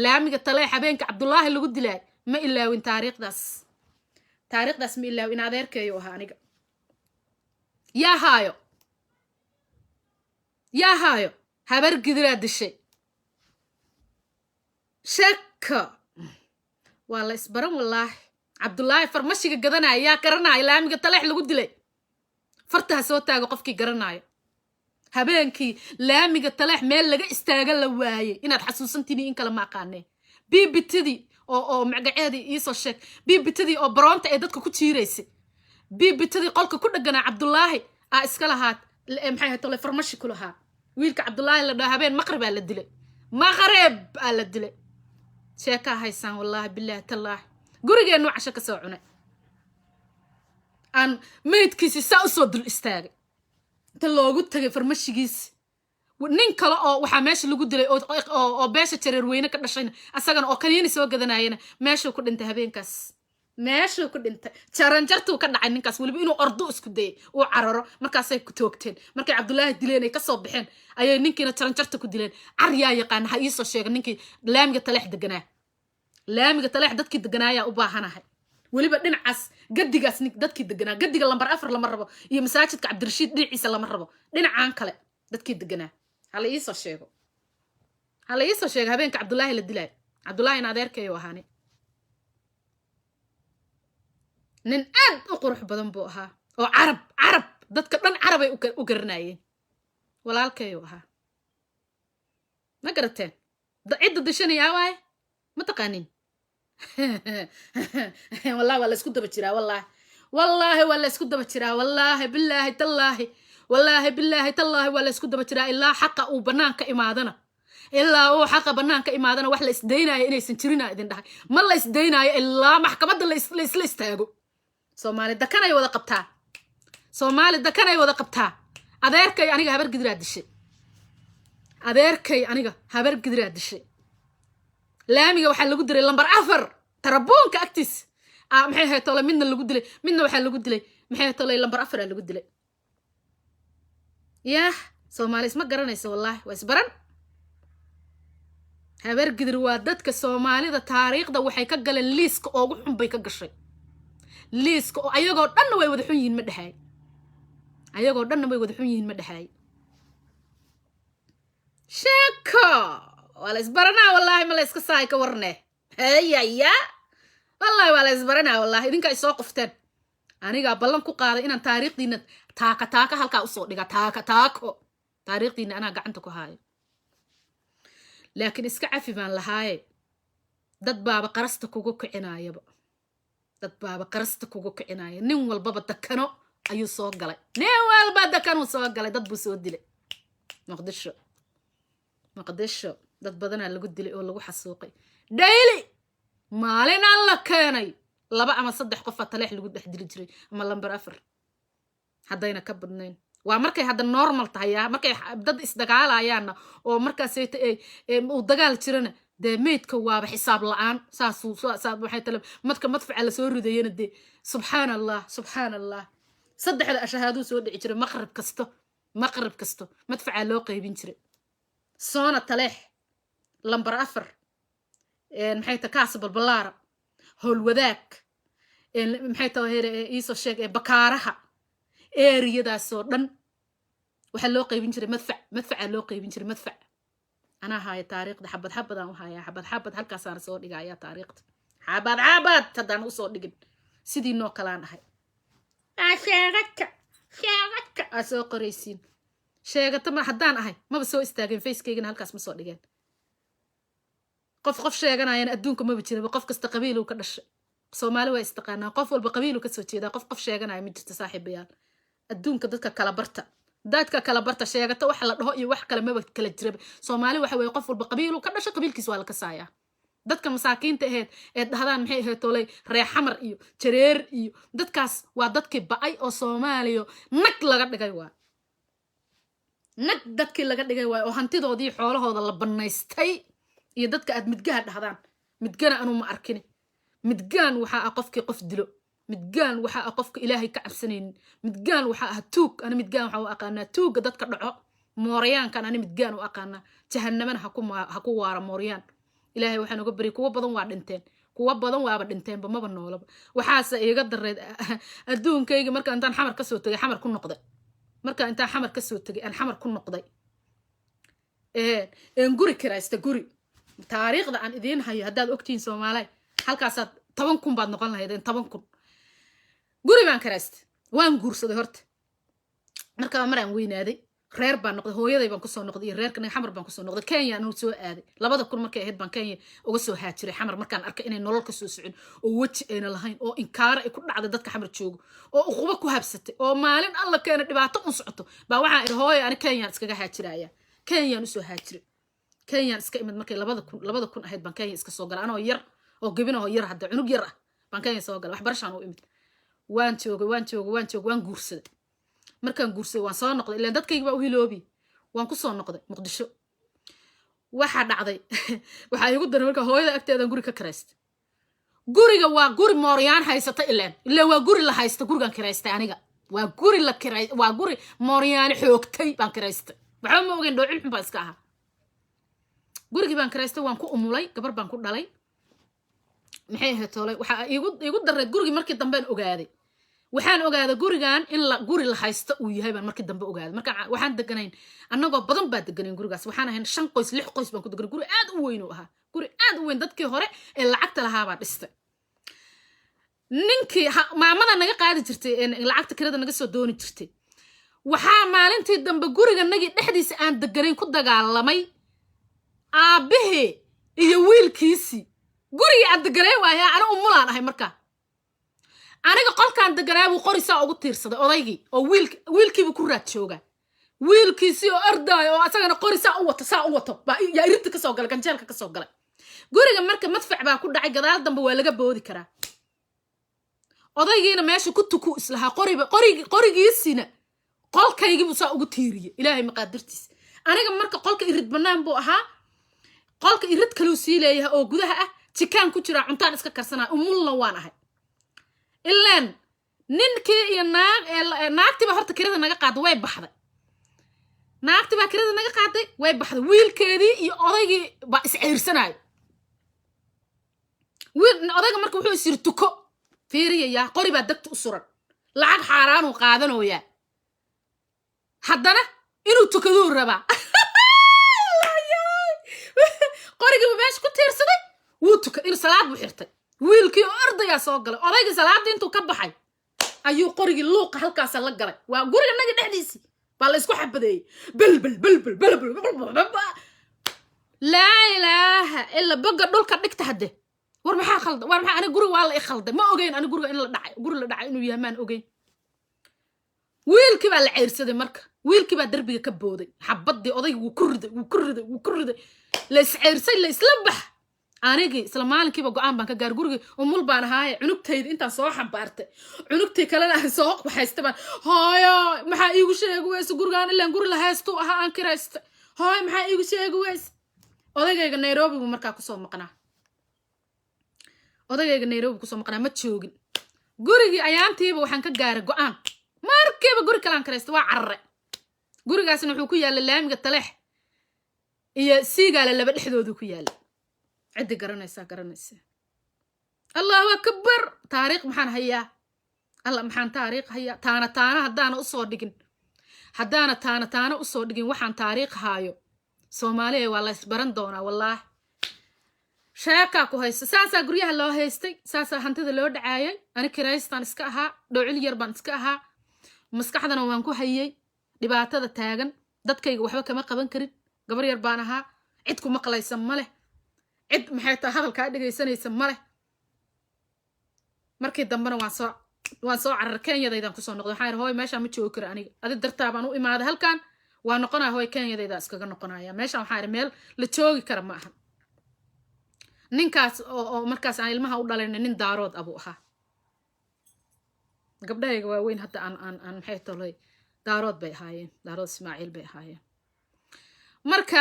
laamiga taleex habeenka cabdullaahi lagu dilay ma ilaawin taariikhdaas ma ilaawin in adeerkeeyo ahaa aniga yaa haayo habar gidiraa dishay shaka waa la isbaran wallaahi cabdullaahi farmashiga gadanaya yaa garanaya laamiga taleex lagu dilay fartaha soo taago qofkii garanaayo habeenkii laamiga taleex meel laga istaaga la waayey inaad xasuusantiin in kale ma aqaanee biibitadii oo magaceedii iisoo sheeg biibitadii oo baroonta ee dadka ku jiiraysay biibitadii qolka ku dhaganaa cabdullaahi iska lahaad maxay ahayd tole farmashi ku lahaa wiilka cabdullaahi la dhaho habeen maqrib aa la dilay sheekaa haysaan wallaahi bilaahi tallaahi gurigeennu casho ka soo cunay aan meydkiisi saa usoo dul istaagay inta loogu tagay farmashigiisi nin kale oo waxaa meesha lagu dilay oo beesha jareer weyne ka dhashayna asagana oo kaniini soo gadanayana meeshuu ku dhintay habeenkaas jaranjartuu ka dhacay ninkaas weliba inuu ordo isku dayay uu cararo markaasay ku toogteen markay cabdullaahi dileen ay kasoo baxeen ayay ninkiina jaranjarta ku dileen caryaa yaqaana ha iisoo sheega ninkii laamiga taleex dadkii deganaayaa u baahanahay weliba dhinacaas gadigaas dadkii deganaa gadiga lambar 4 lama rabo iyo masaajidka cabdirashiid dhinaciisa lama rabo dhinacaan kale dadkii deganaa hala iisoo sheego habeenka cabdullaahi la dilay cabdullaahi adeerkeeyo ahaani nin aad u qurux badan buu ahaa oo carab dadka dhan carabay u garanayeen walaalkeeyo ahaa ma garateen cidda dishanayaa waaye ma taqaanin wallahi waa la isku daba jiraa wallaahi waa la isku daba jiraa wallaahi bilaahi tallaahi waa la isku daba jiraa ilaa xaqa uu banaanka imaadana wax la isdaynaayo inaysan jirin idin dhahay ma la isdaynaayo ilaa maxkamadda la isla istaago soomaali dakanay wada qabtaa adeerkay aniga habar gidiraa dishay laamiga waxaa lagu dilay lambar 4 tarabuunka agtiis maxay ahayd tole midna lagu dilay midna waxaa lagu dilay maxay ahayd tole lambar 4 lagu dilay yah soomaali isma garanayso wallaahi waa isbaran habar gidir waa dadka soomaalida taariikhda waxay ka galeen liiska ugu xun bay ka gashay liiska oo ayagoo dhanna way wada xun yihiin ma dhahay sheeko waa la isbaranaa wallaahi ma la iska saay ka warne hayaya wallaahi waa la isbaranaa wallaahi idinka ay soo qofteen anigaa ballan ku qaaday inaan taariikhdiina taaka halkaa usoo dhiga taako taariikhdiina anaa gacanta ku haayo laakiin iska cafi baan lahaaye dad baaba qarasta kugu kicinaya nin walbaba dakano ayuu soo galay dad buu soo dilay muqdisho dad badanaa lagu dilay oo lagu xasuuqay daily maalinaa la keenay 2 ama 3 qof taleex lagu dhex dili jiray ama lambar 4 haddayna ka badnayn waa markay hadda normal tahay markay dad isdagaalayaana oo markaasay uu dagaal jirana dee meydka waaba xisaab la'aan waxay tale madfaca la soo ridayana dee subxaan allah saddexda ashahaaduu soo dhici jiray maqrib kasto madfaca loo qaybin jiray soona taleex lambar 4 maxay ta kaas balbalaara howlwadaag maxay tahay iisoo sheeg bakaaraha eeriyadaasoo dhan waxaa loo qaybin jiray madfacaa loo qaybin jiray madfac anaa haya taariikhda xabad xabadaan u hayaa xabad halkaasaan soo dhigayaa taariikhda xabad haddaan usoo dhigin sidii noo kalaan ahay sheegadka aa soo qoraysiin sheegata ma haddaan ahay maba soo istaageen facekeygana halkaas ma soo dhigeen qof sheeganayana adduunka maba jiraba qof kasta qabiiluu ka dhashay soomaali waa istaqaanaa qof walba qabiiluu kasoo jeedaa qof sheeganaya ma jirta saaxiibayaal adduunka dadka kala barta sheegata wax la dhaho iyo wax kale maba kala jiraba soomaali waxa weeye qof walba qabiiluu ka dhashay qabiilkiis waa la kasaayaa dadka masaakiinta aheyd ee dhahdaan maxay ahayd tolay reer xamar iyo jareer iyo dadkaas waa dadkii ba'ay oo soomaaliya nag laga dhigay waa nag dadkii laga dhigay waay oo hantidoodii xoolahooda la banaystay iyo dadka aad midgaha dhahdaan midgana anu ma arkini midgaan waxaa ah qofkii qof dilo midgaan waxaa ah qofka ilaahay ka cabsanaynin midgaan waxaa ah tuug ana midgaan waxaa u aqaanaa tuugga dadka dhaco mooryaankan ani midgaan u aqaanaa jahannamana ha ku waara mooryaan ilaahay waxaan uga bari kuwa badan waa dhinteen kuwa badan waaba dhinteenba maba noolaba waxaase iiga dareed adduunkayga marka intaan xamar kasoo tegay xamar ku noqday marka intaan xamar kasoo tegay aan xamar ku noqday een guri kiraysta guri taariikhda aan idiin hayo haddaad ogtihiin soomaaliya halkaasaad 10,000 baad noqon lahaydeen 10,000 guri baan kiraystay waan guursaday horta markaa maraan weynaaday reer baan noqday hooyaday baan kusoo noqday iyo reerkan xamar baan kusoo noqday Kenya anuu soo aaday 2000 markay ahayd baan Kenya uga soo haajiray xamar markaan arkay inay nolol ka soo socon oo waji ayna lahayn oo inkaara ay ku dhacday dadka xamar joogo oo uquba ku habsatay oo maalin alla keena dhibaato u socoto baa waxaan iri hooyo ani Kenya iskaga haajiraya Kenya soo haajiray Kenya iska imid markay 2000 ahayd baan Kenya iska soo galay anoo yar oo gabinaho yar hadda cunug yar ah baan Kenya soo galay waxbarashaan u imid waan joogay waan guursaday markaan guursaday waan soo noqday ilaa dadkayga baa u hiloobi waan ku soo noqday Muqdisho waxa dhacday waxa igu daray marka hooyada agteeda guri ka kiraystay guriga waa guri mooryaan haysata ilaa waa guri la haysta gurigan kiraystay aniga waa guri la kiraystay waa guri mooryaan xoogtay baan kiraystay waxa ma ogeyn dhoocil xun baa iska aha gurigii baan kiraystay waan ku umulay gabar baan ku dhalay maxay ahayd tolay waxa igu daray gurigii markii dambe aan ogaaday waxaan ogaaday gurigan in la guri la haysto uu yahay baan markii dambe ogaaday marka waxaan deganayn annagoo badan baa deganayn gurigaas waxaan ahayn 5 qoys 6 qoys baan ku deganay guri aad u weyn oo ahaa guri aad u weyn dadkii hore ee lacagta lahaa baa dhistay ninkii maamada naga qaadi jirtay ee lacagta kirada naga soo dooni jirtay waxaa maalintii dambe guriga nagi dhexdiisa aan deganayn ku dagaalamay aabahe iyo wiilkiisii guriga aad deganay waaya ana umulaan ahay markaa aniga qolkaan deganaa buu qorisaa ugu tiirsaday odaygii oo wiilkiiba ku raad jooga wiilkiisii oo ardaayo oo asagana qorisaa u wato baa yaa irinta kasoo galay ganjeelka kasoo galay guriga marka madfac baa ku dhacay gadaal dambe waa laga boodi karaa odaygiina meesha ku tuku islahaa qorigiisina qolkaygii buu saa ugu tiiriyey ilaahay maqaadirtiis aniga marka qolka irid bannaan buu ahaa qolka irid kaluu sii leeyahay oo gudaha ah jikaan ku jira cuntaan iska karsanaa umulna waan ahay ilaan ninkii iyo naagtiba horta kirada naga qaaday way baxday naagtiba kirada naga qaaday way baxday wiilkeedii iyo odaygii baa isciirsanayo odayga marka wuxuu isir tuko fiiriyaya qori baa dagta u suran lacag xaaraan uu qaadanooyaa haddana inuu tukaduu rabaa qorigii meesha ku tiirsaday wuu tukay in salaad buu xirtay wiilkii oo ardaya soo galay odaygii salaadii intuu ka baxay ayuu qorigii luuqa halkaas la galay waa guriga naga dhexdiisii baa la isku xabadeeyay bal laa ilaaha illa boga dhulka dhigta hadde war maxaa khaldan war maxaa aniga guriga waa la i khalday ma ogeyn aniga guriga in la dhacay guri la dhacay inuu yahay maan ogeyn wiilkii baa la ceyrsaday marka wiilkii baa darbiga ka booday xabadii odayga wuu ku riday la isceyrsay la isla bax anigii isla maalinkiiba go'aan baan ka gaar gurigii umul baan ahaaye cunugtayda intaan soo xambaartay cunugtii kalena aan soo waxaystay baan hooyo maxaa iigu sheegi weyse gurigaan ilaan guri la haystuu ahaa aan kiraystay hooyo maxaa iigu sheegi weyse odaygayga Nairobi buu markaa kusoo maqnaa ma joogin gurigii ayaantiiba waxaan ka gaaray go'aan markiiba guri kalaan kiraystay waa carare gurigaasna wuxuu ku yaalla laamiga Taleex iyo Siigaale laba dhexdoodu ku yaalla cidi garanaysa الله أكبر تاريخ محن هيا الله محن تاريخ هيا تانا هدانا أصودقين هدانا تانا أصودقين وحن تاريخ هايو سومالي والله إسبران دونا والله شاكاكو هيست ساسا قريها لو هيستي ساسا هانتي لو دعايي أنا كرايستان اسكاها دوعيل يربان اسكاها مسكحدنا وانكو هيي dhibaatada taagan dadkayga waxba kama qaban karin gabar yar baan ahaa cid kuma qalaysan ma leh cid maxay tahay hadalka dhageysanaysa ma leh markii dambana waan soo carar Kenyadaydan ku soo noqday waxaan hooy meesha ma joogi karo aniga adi dartaa baan u imaaday halkan waa noqonaa hooy Kenyadayda iskaga noqonaya meesha waxaan meel la joogi karo ma aha ninkaas oo markaas aan ilmaha u dhalayna nin daarood abu ahaa gabdhayga waa weyn hadda aan maxay tahay daarood bay ahaayeen daarood Ismaaciil bay ahaayeen marka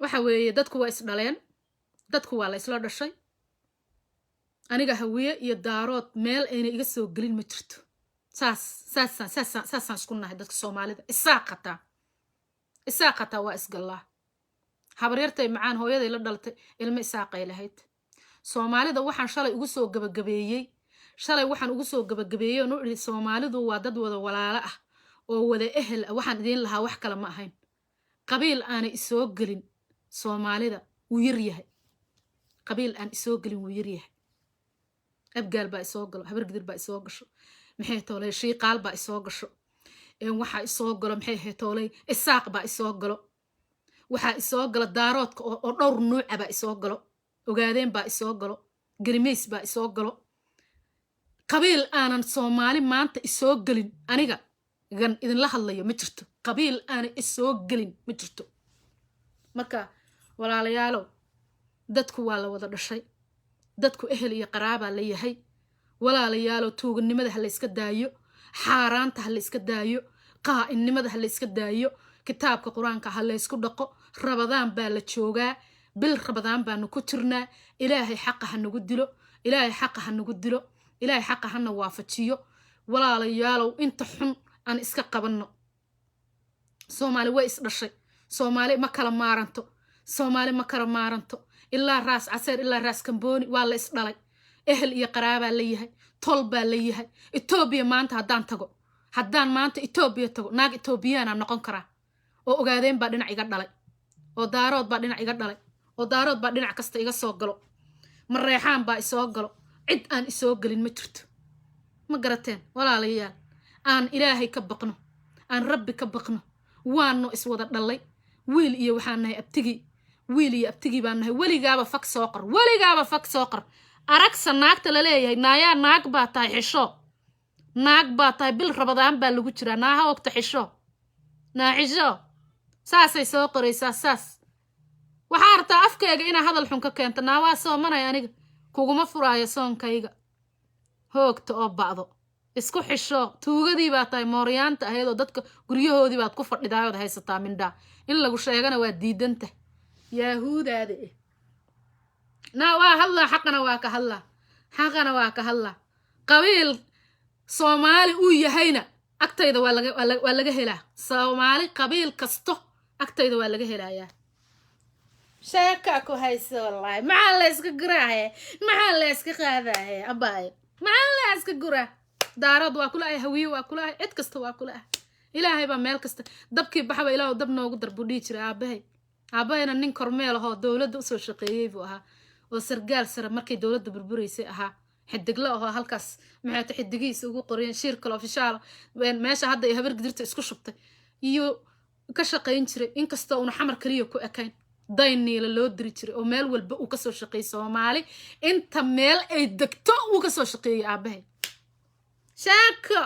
waxa weeye dadku waa is dhaleen dadku waa la isla dhashay aniga hawiye iyo daarood meel ayna iga soo galin ma jirto saas isku nahay dadka Soomaalida isaaqata waa isgalaa habaryartay macaan hooyaday la dhaltay ilmo isaaqay lahayd Soomaalida waxaan shalay ugu soo gabagabeeyay oo iri Soomaalidu waa dad wada walaalo ah oo wada ehel waxaan idin lahaa wax kale ma ahayn qabiil aan isoo galin Soomaalida wuu yar yahay qabiil aan isoo galin wuu yar yahay abgaal baa isoo galo habar gidir baa isoo gasho maxay toolay shiiqaal baa isoo gasho waxa isoo galo maxay toolay isaaq baa isoo galo waxa isoo galo daaroodka oo dhowr nooc ah baa isoo galo ogaadeen baa isoo galo garimeys baa isoo galo qabiil aanan Soomaali maanta isoo galin aniga gan idin la hadlayo ma jirto qabiil aan isoo galin ma jirto marka walaalayaalo dadku waa la wada dhashay dadku ehel iyo qaraaba la yahay walaalayaalo tuugnimada ha la iska daayo xaaraanta ha la iska daayo qaa'inimada ha la iska daayo kitaabka quraanka ha la isku dhaqo rabadaan baa la joogaa bil rabadaan baanu ku jirnaa ilaahay xaq ha nagu dilo ilaahay xaq hana waafajiyo walaalayaalow inta xun aan iska qabanno Soomaali way is dhashay Soomaali ma kala maaranto ilaa raas caseer ilaa raas kambooni waa la is dhalay ehel iyo qaraaba la yahay tol baa la yahay Itoobiya maanta haddaan maanta Itoobiya tago naag Itoobiyana noqon karaa oo ogaadeen baa dhinac iga dhalay oo daarood baa dhinac iga dhalay oo daarood baa dhinac kasta iga soo galo mareexaan baa isoo galo cid aan isoo galin ma jirto ma garateen walaalayaal aan ilaahay ka baqno aan rabbi ka baqno waanu is wada dhalay wiil iyo waxaan nahay abtigi baan nahay weligaaba fak soo qor aragsa naagta la leeyahay naayaa naag baa tahay xisho naag baa tahay bil rabadaan baa lagu jiraa naaha ogta xisho saasay soo qoraysaa saas waxaa artaa afkayga inaa hadal xun ka keento naawaa soomanay aniga kuguma furaayo soonkayga hoogta oo bacdo isku xisho tuugadii baa tahay mooryaanta ahayd oo dadka guryahoodii baad ku fadhidaayood haysataa mindhaa in lagu sheegana waa diidanta yahuudaada waa hadlaa xaqana waa ka hadlaa qabiil Soomaali uu yahayna agtayda waa laga helaa Soomaali qabiil kasto agtayda waa laga helayaa sheeka ku hayso wallahi maxaa la iska guraahay maxaa la iska qaadahay abaay maxaa la iska guraa daarad waa kula ay hawiye waa kula cid kasta waa kula ilaahay ba meel kasta dabkii baxba ilaahu dab noogu darbudhii jiray aabaheena nin kormeel ahoo dawladda usoo shaqeeyay buu ahaa oo sargaal sare markay dawladda burburaysay ahaa xidigla ahoo halkaas maxay tahay xidigiisa ugu qoreen shirka ofishaal meesha hadda ay habar gidirta isku shubtay iyo ka shaqeyn jiray inkastoo uu xamar kaliya ku ekayn dayniila loo diri jiray oo meel walba uu ka soo shaqeeyay Soomaali inta meel ay degto uu ka soo shaqeeyay aabahay sheeko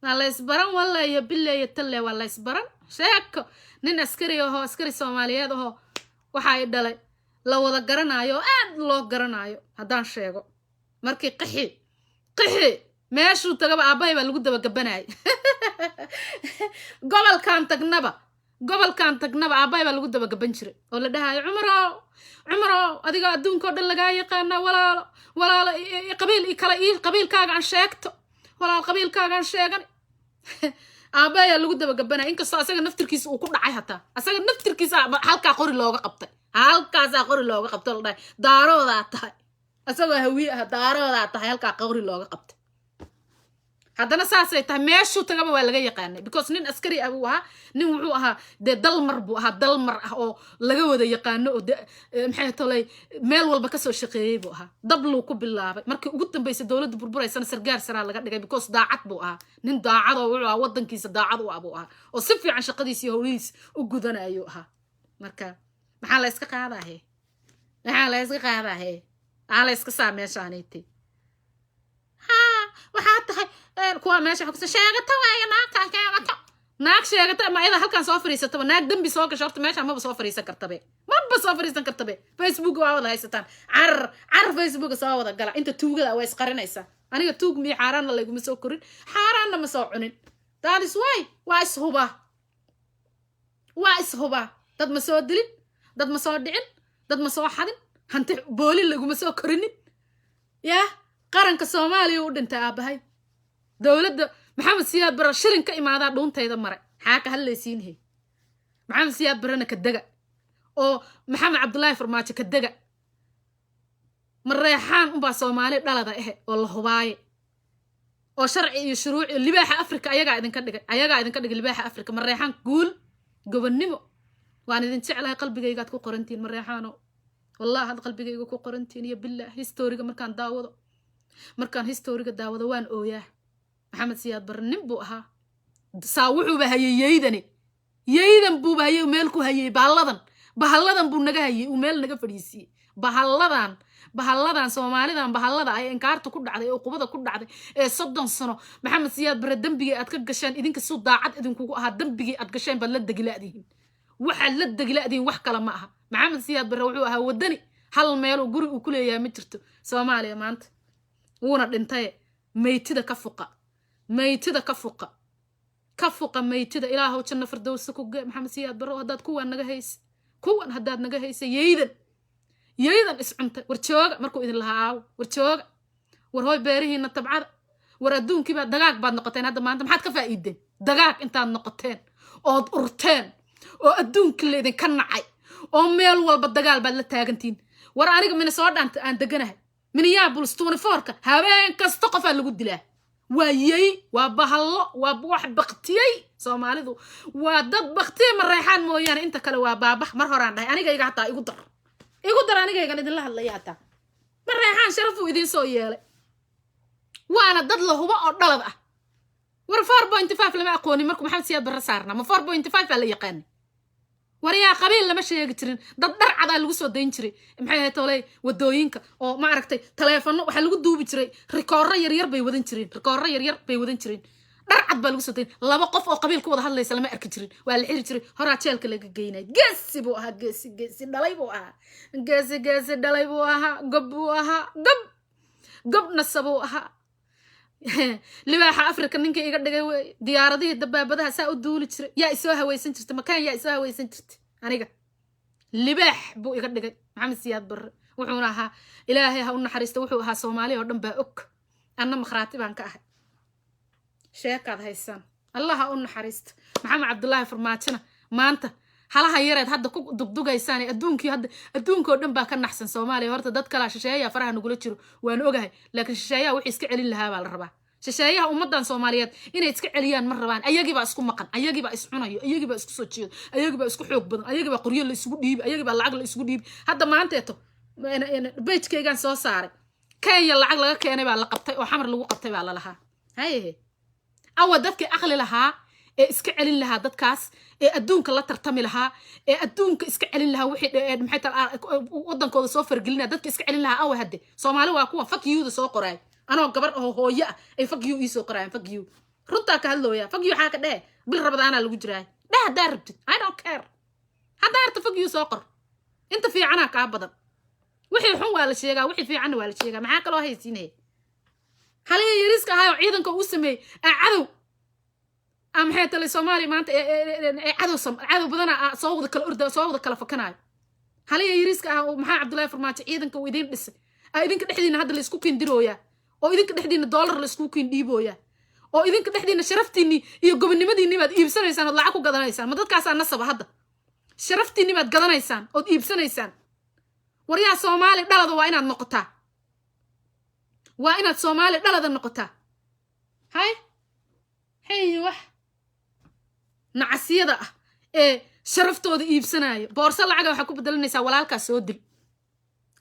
wala isbaran wallahi billahi talle wala isbaran sheeko nin askari Soomaaliyeed oo waxa ay dhalay la wada garanayo aad loo garanayo haddaan sheego markii qixi meeshuu tagaba aabahay baa lagu daba gabanay gobolkan tagnaba aabahay baa lagu daba gaban jiray oo la dhahayo cumaro adiga adduunka dhan laga yaqaan walaalo qabiilkaaga aan sheegto walaal qabiilkaaga aan sheegan aabahay lagu daba gabanay inkastoo asaga naftirkiisa uu ku dhacay hataa asaga naftirkiisa halka qori looga qabtay la dhahay daarooda tahay asagoo hawiye daarooda tahay halka qawri looga qabtay haddana saasay tahay meeshuu tagaba waa laga yaqaanay because nin askari ah uu ahaa nin wuxuu ahaa dee dalmar buu ahaa dalmar ah oo laga wada yaqaano oo maxay tolay meel walba kasoo shaqeeyey buu ahaa dabluu ku bilaabay markii ugu dambeysay dowladda burburaysana sargaar saraa laga dhigay because daacad buu ahaa nin daacad oo wuxuu ahaa waddankiisa daacad u ah buu ahaa oo si fiican shaqadiisa iyo howlihiisa u gudanayo ahaa marka maxaa la iska qaadaahe maxaa la iska saa meeshaanayti waxaa tahay kuwa meesha xogta sheegata waaya naag sheegata ma ida halkan soo fariisataba naag dambi soo gasho horta meesha maba soo fariisan kartabe Facebook waa wada haysataan car Facebook soo wada gala inta tuugada way isqarinaysa aniga tuug mi xaaraan la iguma soo korin xaaraanna ma soo cunin that is why waa ishuba dad ma soo dilin dad ma soo dhicin dad ma soo xadin hanti booli laguma soo korinin yaa qaranka Soomaaliya u dhintay aabahay dawladda maxamed siyaad bara shirin ka imaada dhuuntayda mare xaaka halleesiinhay maxamed siyaad barana ka daga oo maxamed cabdullaahi farmaajo ka daga mareexaan unbaa Soomaali dhalada oo la hubaaye oo sharci iyo shuruuc iyo libaaxa Afrika ayaga idinka dhigay libaaxa Afrika mareexaan guul gobonnimo waan idin jeclahay qalbigayga aad ku qorantiin mareexaano wallahi had qalbigayga ku qorantiin iyo billah historiga markaan historiga daawado waan ooyaa maxamed siyaad bar nin buu ahaa saa wuxuu ba hayay yeedan buu ba hayay meel ku hayay bahalladan buu naga hayay uu meel naga fadhiisiyay bahalladan Soomaalidan bahallada ay inkaartu ku dhacday oo qubada ku dhacday ee 30 sano maxamed siyaad bar dambiga aad ka gasheen idinka soo daacad idinkugu ahaa dambiga aad gasheen bal la dagilaadiin waxa la dagilaadiin wax kala ma aha maxamed siyaad bar wuxuu ahaa wadani hal meel oo guri uu ku leeyahay ma jirto Soomaaliya maanta wuuna dhintay meeytida ka fuqa meeytida ilaahow janna firdawsa ku gee maxamed siyaad bar hadaad kuwan naga haysa yeedan iscunta war jooga markuu idin lahaa war jooga war hooy beerihiina tabcada war adduunkiiba dagaag baad noqoteen hadda maanta maxaad ka faa'iideen dagaag intaad noqoteen ood urteen oo adduunkii la idinka nacay oo meel walba dagaal baad la taagantiin war aniga mina soo dhaanta aan deganahay Minneapolis 24ka habeen kasta qof lagu dilaa waa bahallo waa wax baqtiyay Soomaalidu waa dad baqtiyay mareexaan mooyaan inta kale waa baabax mar horaan dhahay aniga iga hataa igu dar aniga iga idin la hadlaya hataa mareexaan sharaf uu idin soo yeelay waana dad la hubo oo dhalad ah war 4.5 lama aqooni markuu maxamed siyaad bar saarna ma 4.5 la yaqaan wariyaa qabiil lama sheegi jirin dad dhar cad lagu soo dayn jiray maxay ahayd tolay wadooyinka oo ma aragtay telefoon waxa lagu duubi jiray rikooro yaryar bay wadan jireen dhar cad baa lagu soo dayn laba qof oo qabiil ku wada hadlaysa lama arki jirin waa la xiri jiray horaa jeelka laga geynay geesi buu ahaa dhalay buu ahaa gob nasabuu ahaa libaaxa Afrika ninka iga dhigay way diyaaradihii dabaabadaha saa u duuli jiray yaa isoo hawaysan jirtay makaan yaa isoo hawaysan jirtay aniga libaax buu iga dhigay maxamed siyaad bar wuxuuna ahaa ilaahay ha u naxariisto wuxuu ahaa Soomaaliya oo dhan baa og anna makhraati baan ka ahay sheekad haysan allah ha u naxariisto maxamed cabdullaahi farmaajina maanta halaha yareed hadda ku dugdugaysaan adduunka oo dhan baa ka naxsan Soomaaliya horta dad kala shisheeyaa faraha nagula jiro waan ogahay laakiin shisheeyaa wixii iska celin lahaa baa la rabaa shisheeyaha ummadan Soomaaliyeed inay iska celiyaan ma rabaan ayagiiba isku maqan ayagiiba is cunayo ayagiiba isku soo jeedo ayagiiba isku xoog badan ayagiiba qoryo la isugu dhiib ayagiiba lacag la isugu dhiib hadda maanteeto beejkaygan soo saaray Kenya lacag laga keenay baa la qabtay oo xamar lagu qabtay baa la lahaa awa dadkii aqli lahaa ee iska celin lahaa dadkaas ee adduunka la tartami lahaa ee adduunka iska celin lahaa wixii maxay tahay wadankooda soo fargelinaa dadka iska celin lahaa awa hadde Soomaali waa kuwa fuck you da soo qoray anoo gabar oo hooyo ah ay fuck you soo qorayaan fuck you runta ka hadlooya fuck you xaa ka dheh bil rabadaana lagu jiraa hadaa rabtid I don't care hadaa rabtid fuck you soo qor inta fiicana ka badan wixii xun waa la sheegaa wixii fiican waa la sheegaa maxaa kaloo haysiinay halay yariska ahayo ciidanka uu sameeyay cadow maxay tale Soomaali maanta cadow badana soo wada kala fakanayo halay yariska ah maxaa cabdullaahi farmaajo ciidanka uu idin dhisay idinka dhexdiina hadda la isku kindirooya oo idinka dhexdiina dollar la isku kindhiibooya oo idinka dhexdiina sharaftiini iyo gobonnimadiini baad iibsanaysaan oo lacag ku gadanaysaan ma dadkaas nasaba hadda sharaftiini baad gadanaysaan oo iibsanaysaan wariyaa Soomaali dhalada waa inaad noqotaa وإن الصومالي دلدا نقطة هاي وح نعسيدا شرفتooda iibsanayo boorso lacag waxa ku bedelanaysa walaalka soo dil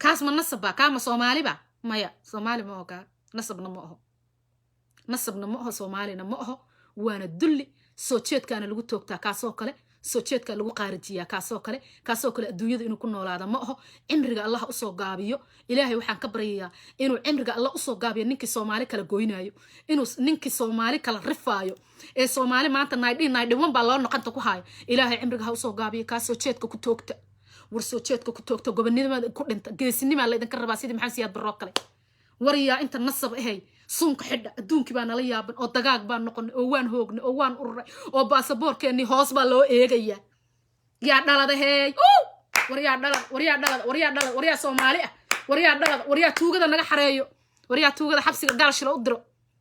kaas ma nasaba kaama Soomaaliba maya Soomaali ma oga nasabna ma oho Soomaalina ma oho waana dulli soo jeedkaana lagu toogtaa kaasoo kale soo jeedka lagu qaarijiyaa kaasoo kale adduunyada inuu ku noolaado ma oho cimriga Allah u soo gaabiyo ilaahay waxaan ka baryayaa inuu cimriga Allah u soo gaabiyo ninkii Soomaali kala gooynayo inuu ninkii Soomaali kala rifaayo ee Soomaali maanta 1991 baa loo noqonta ku haayo ilaahay cimriga ha u soo gaabiyo kaasoo jeedka ku toogta war soo jeedka ku toogta gobonimada ku dhinta geesinima la idin ka rabaa sidii maxaa siyaad barro kale wariya inta nasab ahay sunka xidha adduunki baa nala yaaban oo dagaag baa noqon oo waan hoogna oo waan ururay oo baasaboorkeeni hoos baa loo eegaya yaa dhalada hey wariya Soomaali ah wariya tuugada naga xareeyo wariya tuugada xabsiga gaal shiro u diro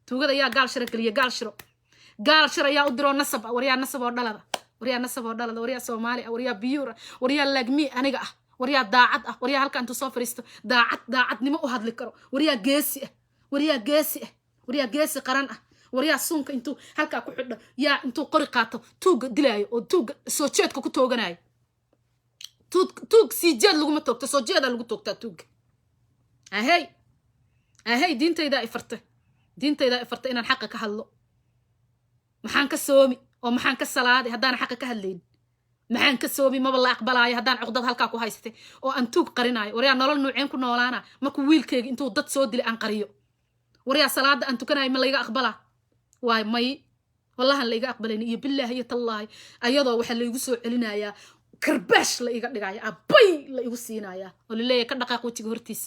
tuugada yaa gaal shiro kaliya gaal shiro yaa u diro nasab wariya nasab oo dhalada wariya Soomaali ah wariya biyuura wariya lagmi aniga ah wariya daacad ah wariya halka intu soo fariisto daacadnimo u hadli karo wariya geesi qaran ah wariya sunka intuu halka ku xidho yaa intuu qori qaato tuuga dilaayo oo tuuga soo jeedka ku tooganayo tuug si jeed lagu ma toogto soo jeeda lagu toogtaa tuuga ahey diintayda ifartay inaan xaq ka hadlo maxaan ka soomi oo maxaan ka salaaday haddaan xaq ka hadlayn maxaan ka soomi ma la aqbalaayo haddaan cuqdad halka ku haystay oo aan tuug qarinayo wariya nolol nuuceen ku noolaana markuu wiilkayga intuu dad soo dilay aan qariyo wariya salaada aan tukanayo ma layga aqbalaa waay may wallahi layga aqbalayna iyo billaahi iyo tallaahi ayadoo waxa laygu soo celinayaa karbash la iga dhigaya abay la igu siinaya oo leeyahay ka dhaqaaq wajiga hortiis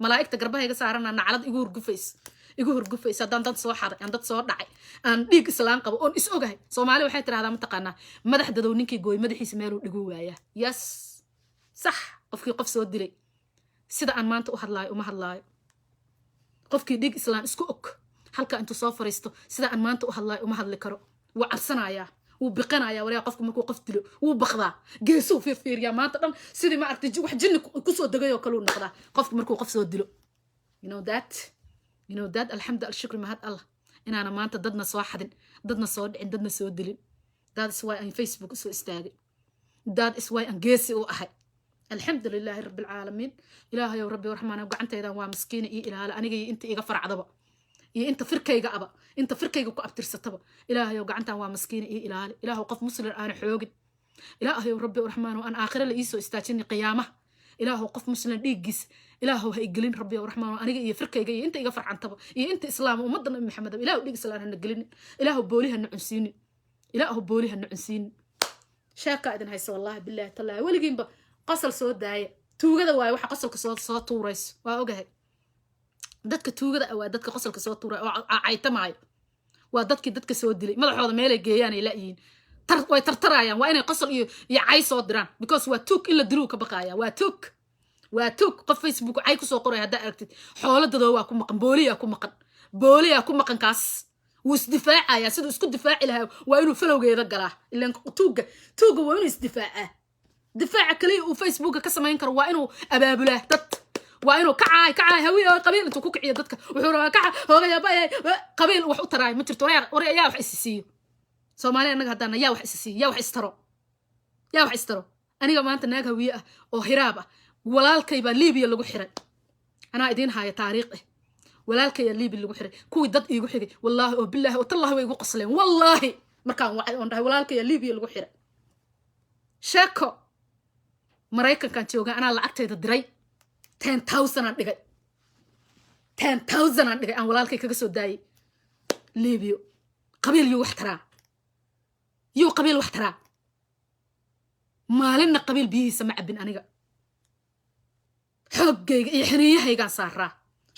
malaa'igta garbahayga saarana naclad igu hurgufaysa haddaan dad soo xaday aan dad soo dhacay aan dhiig islaan qabo oon is ogahay Soomaali waxay tiraahdaa ma taqaanaa madaxdadow ninkii gooy madaxiisa meeluu dhigu waaya yes sax qofkii qof soo dilay sida aan maanta u hadlaayo uma hadlaayo qofkii dhiig islaan isku og halka intuu soo fariisto sida aan maanta u hadlaayo uma hadli karo waa cabsanayaa wuu biqanayaa wariya qofku markuu qof dilo wuu baqdaa geesuu fiirfiiriyaa maanta dhan sidii ma aragtay wax jinni ku soo degayoo kale uu noqdaa qofku markuu qof soo dilo you know that alhamdulillah shukri mahad Allah inaana maanta dadna soo xadin dadna soo dhicin dadna soo dilin that is why aan Facebook soo istaagay that is why aan geesi u ahay alhamdulillah rabbil alamin ilaahay oo rabbi rahmaan gacantayda waa miskiina ii ilaala aniga inta iga faracdaba iyo inta firkayga ku abtirsataba ilaahay oo gacantan waa miskiina ii ilaala ilaahay qof muslim aan xoogin ilaahay oo rabbi rahmaan aan aakhira la ii soo istaajin qiyaamaha ilaahay qof muslim dhiigis ilaahay ha igelin rabbi rahmaan aniga iyo firkayga iyo inta iga farcantaba iyo inta islaam ummadan nabi maxamed ilaahay dhiig islaan hana gelin ilaahay booliha nucunsiin sheeka idin hayso wallahi billahi taala waligiinba qasal soo daaya tuugada waay waxa qasalka soo tuurayso waa ogahay dadka tuugada waa dadka qasalka soo tuuray oo aytamaayo waa dadka soo dilay madaxooda meelay geeyaan ay laayiin way tartarayaan waa inay qasal iyo cay soo diraan because waa tuug in la diluu ka baqaaya waa tuug qof Facebook cay ku soo qoray hadda aragtid xooladooda waa ku maqan booliya ku maqan kaas wuu isdifaacaya sidoo isku difaaci lahaa waa inuu falowgeeda galaa ilaan tuuga waa inuu isdifaacaa difaaca kaliya uu Facebook ka sameyn karo waa inuu abaabulaa dad waa inuu kacay hawiyo qabiil intuu ku kiciyo dadka wuxuu rabaa kaca hoogayaa qabiil wax u taraay ma jirto wariya ayaa wax isiisiyo Soomaali anaga hadana yaa wax isiisiyo yaa wax istaro aniga maanta naag hawiye ah oo hiraab ah walaalkay baa Liibiya lagu xiray anaa idin haya taariikh walaalkay Liibiya lagu xiray kuwii dad iigu xigay wallahi oo billahi oo tallahi way igu qasleen wallahi markaan wacay oo dhahay walaalkay Liibiya lagu xiray sheeko Mareykankan jooga anaa lacagteeda diray 10,000 aan dhigay aan walaalkay kaga soo daayay Liibiya qabiil yu wax taraa maalinna qabiil biyihiisa ma cabin aniga xoogayga iyo xiriyahaygaan saaraa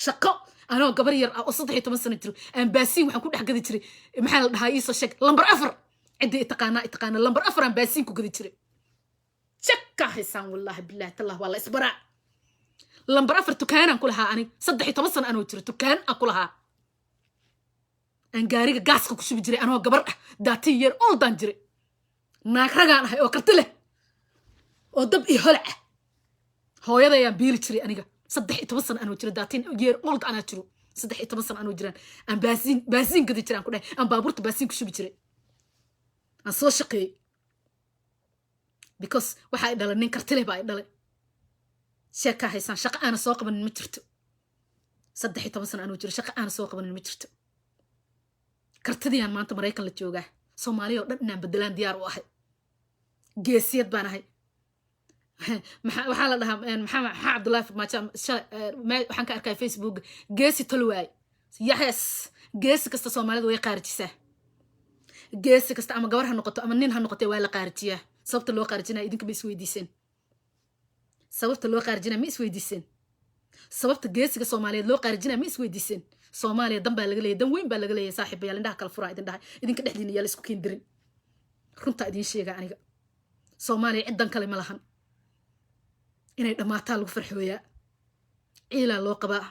shaqo anoo gabar yar ah oo 13 sano jiro aan baasiin waxaan ku dhex gadi jiray maxaa la dhahaa iisoo sheeg lambar 4 cidii taqaana lambar 4 aan baasiin ku gadi jiray shaqka haysan wallahi billahi tallah wala isbaraa lambar 4 tukaanan ku lahaa aniga 13 sano anoo jiro tukaan aan ku lahaa aan gaariga gaaska ku shubi jiray anoo gabar ah daati yar oo daan jiray naag ragaan ahay oo karti leh oo dab iyo holac hooyadayaan biili jiray aniga 13 sano anoo jiro daatiin year old ana jiro saddex iyo toban sano anuu jiraan aan baasiin gadi jiraan ku dhahay aan baabuurta baasiin ku shubi jiray aan soo shaqeeyey because waxa ay dhalay nin kartile baa ay dhalay sheekaa haysaan shaqo aana soo qabanin ma jirto saddex iyo toban sano anuu jiro shaqo aana soo qabanin ma jirto kartidiyaan maanta maraykan la joogaa soomaaliya oo dhan inaan bedelaan diyaar u ahay geesiyad baan ahay waxaa la dhahaa maxaa cabdullaahi farmaajo waxaan ka arkay facebook geesi tolwaay yes geesi kasta soomaalida way qaarijisaa geesi kasta ama gabar ha noqoto ama nin ha noqotee waa la qaarijiyaa sababta loo qaarijinaya idinka ma isweydiiseen sababta loo qaarijinaya ma isweydiiseen sababta geesiga soomaaliyeed loo qaarijinaya ma isweydiiseen soomaaliya dan baa laga leeyahay dan weyn baa laga leeyahay saaxiibayaal indhaha kala furaa idin dhahay idinka dhexdiina yaa la isku keen dirin runtaa idiin sheega aniga soomaaliya ciddan kale ma lahan inay dhammaataa lagu farxooyaa ciilaa loo qabaa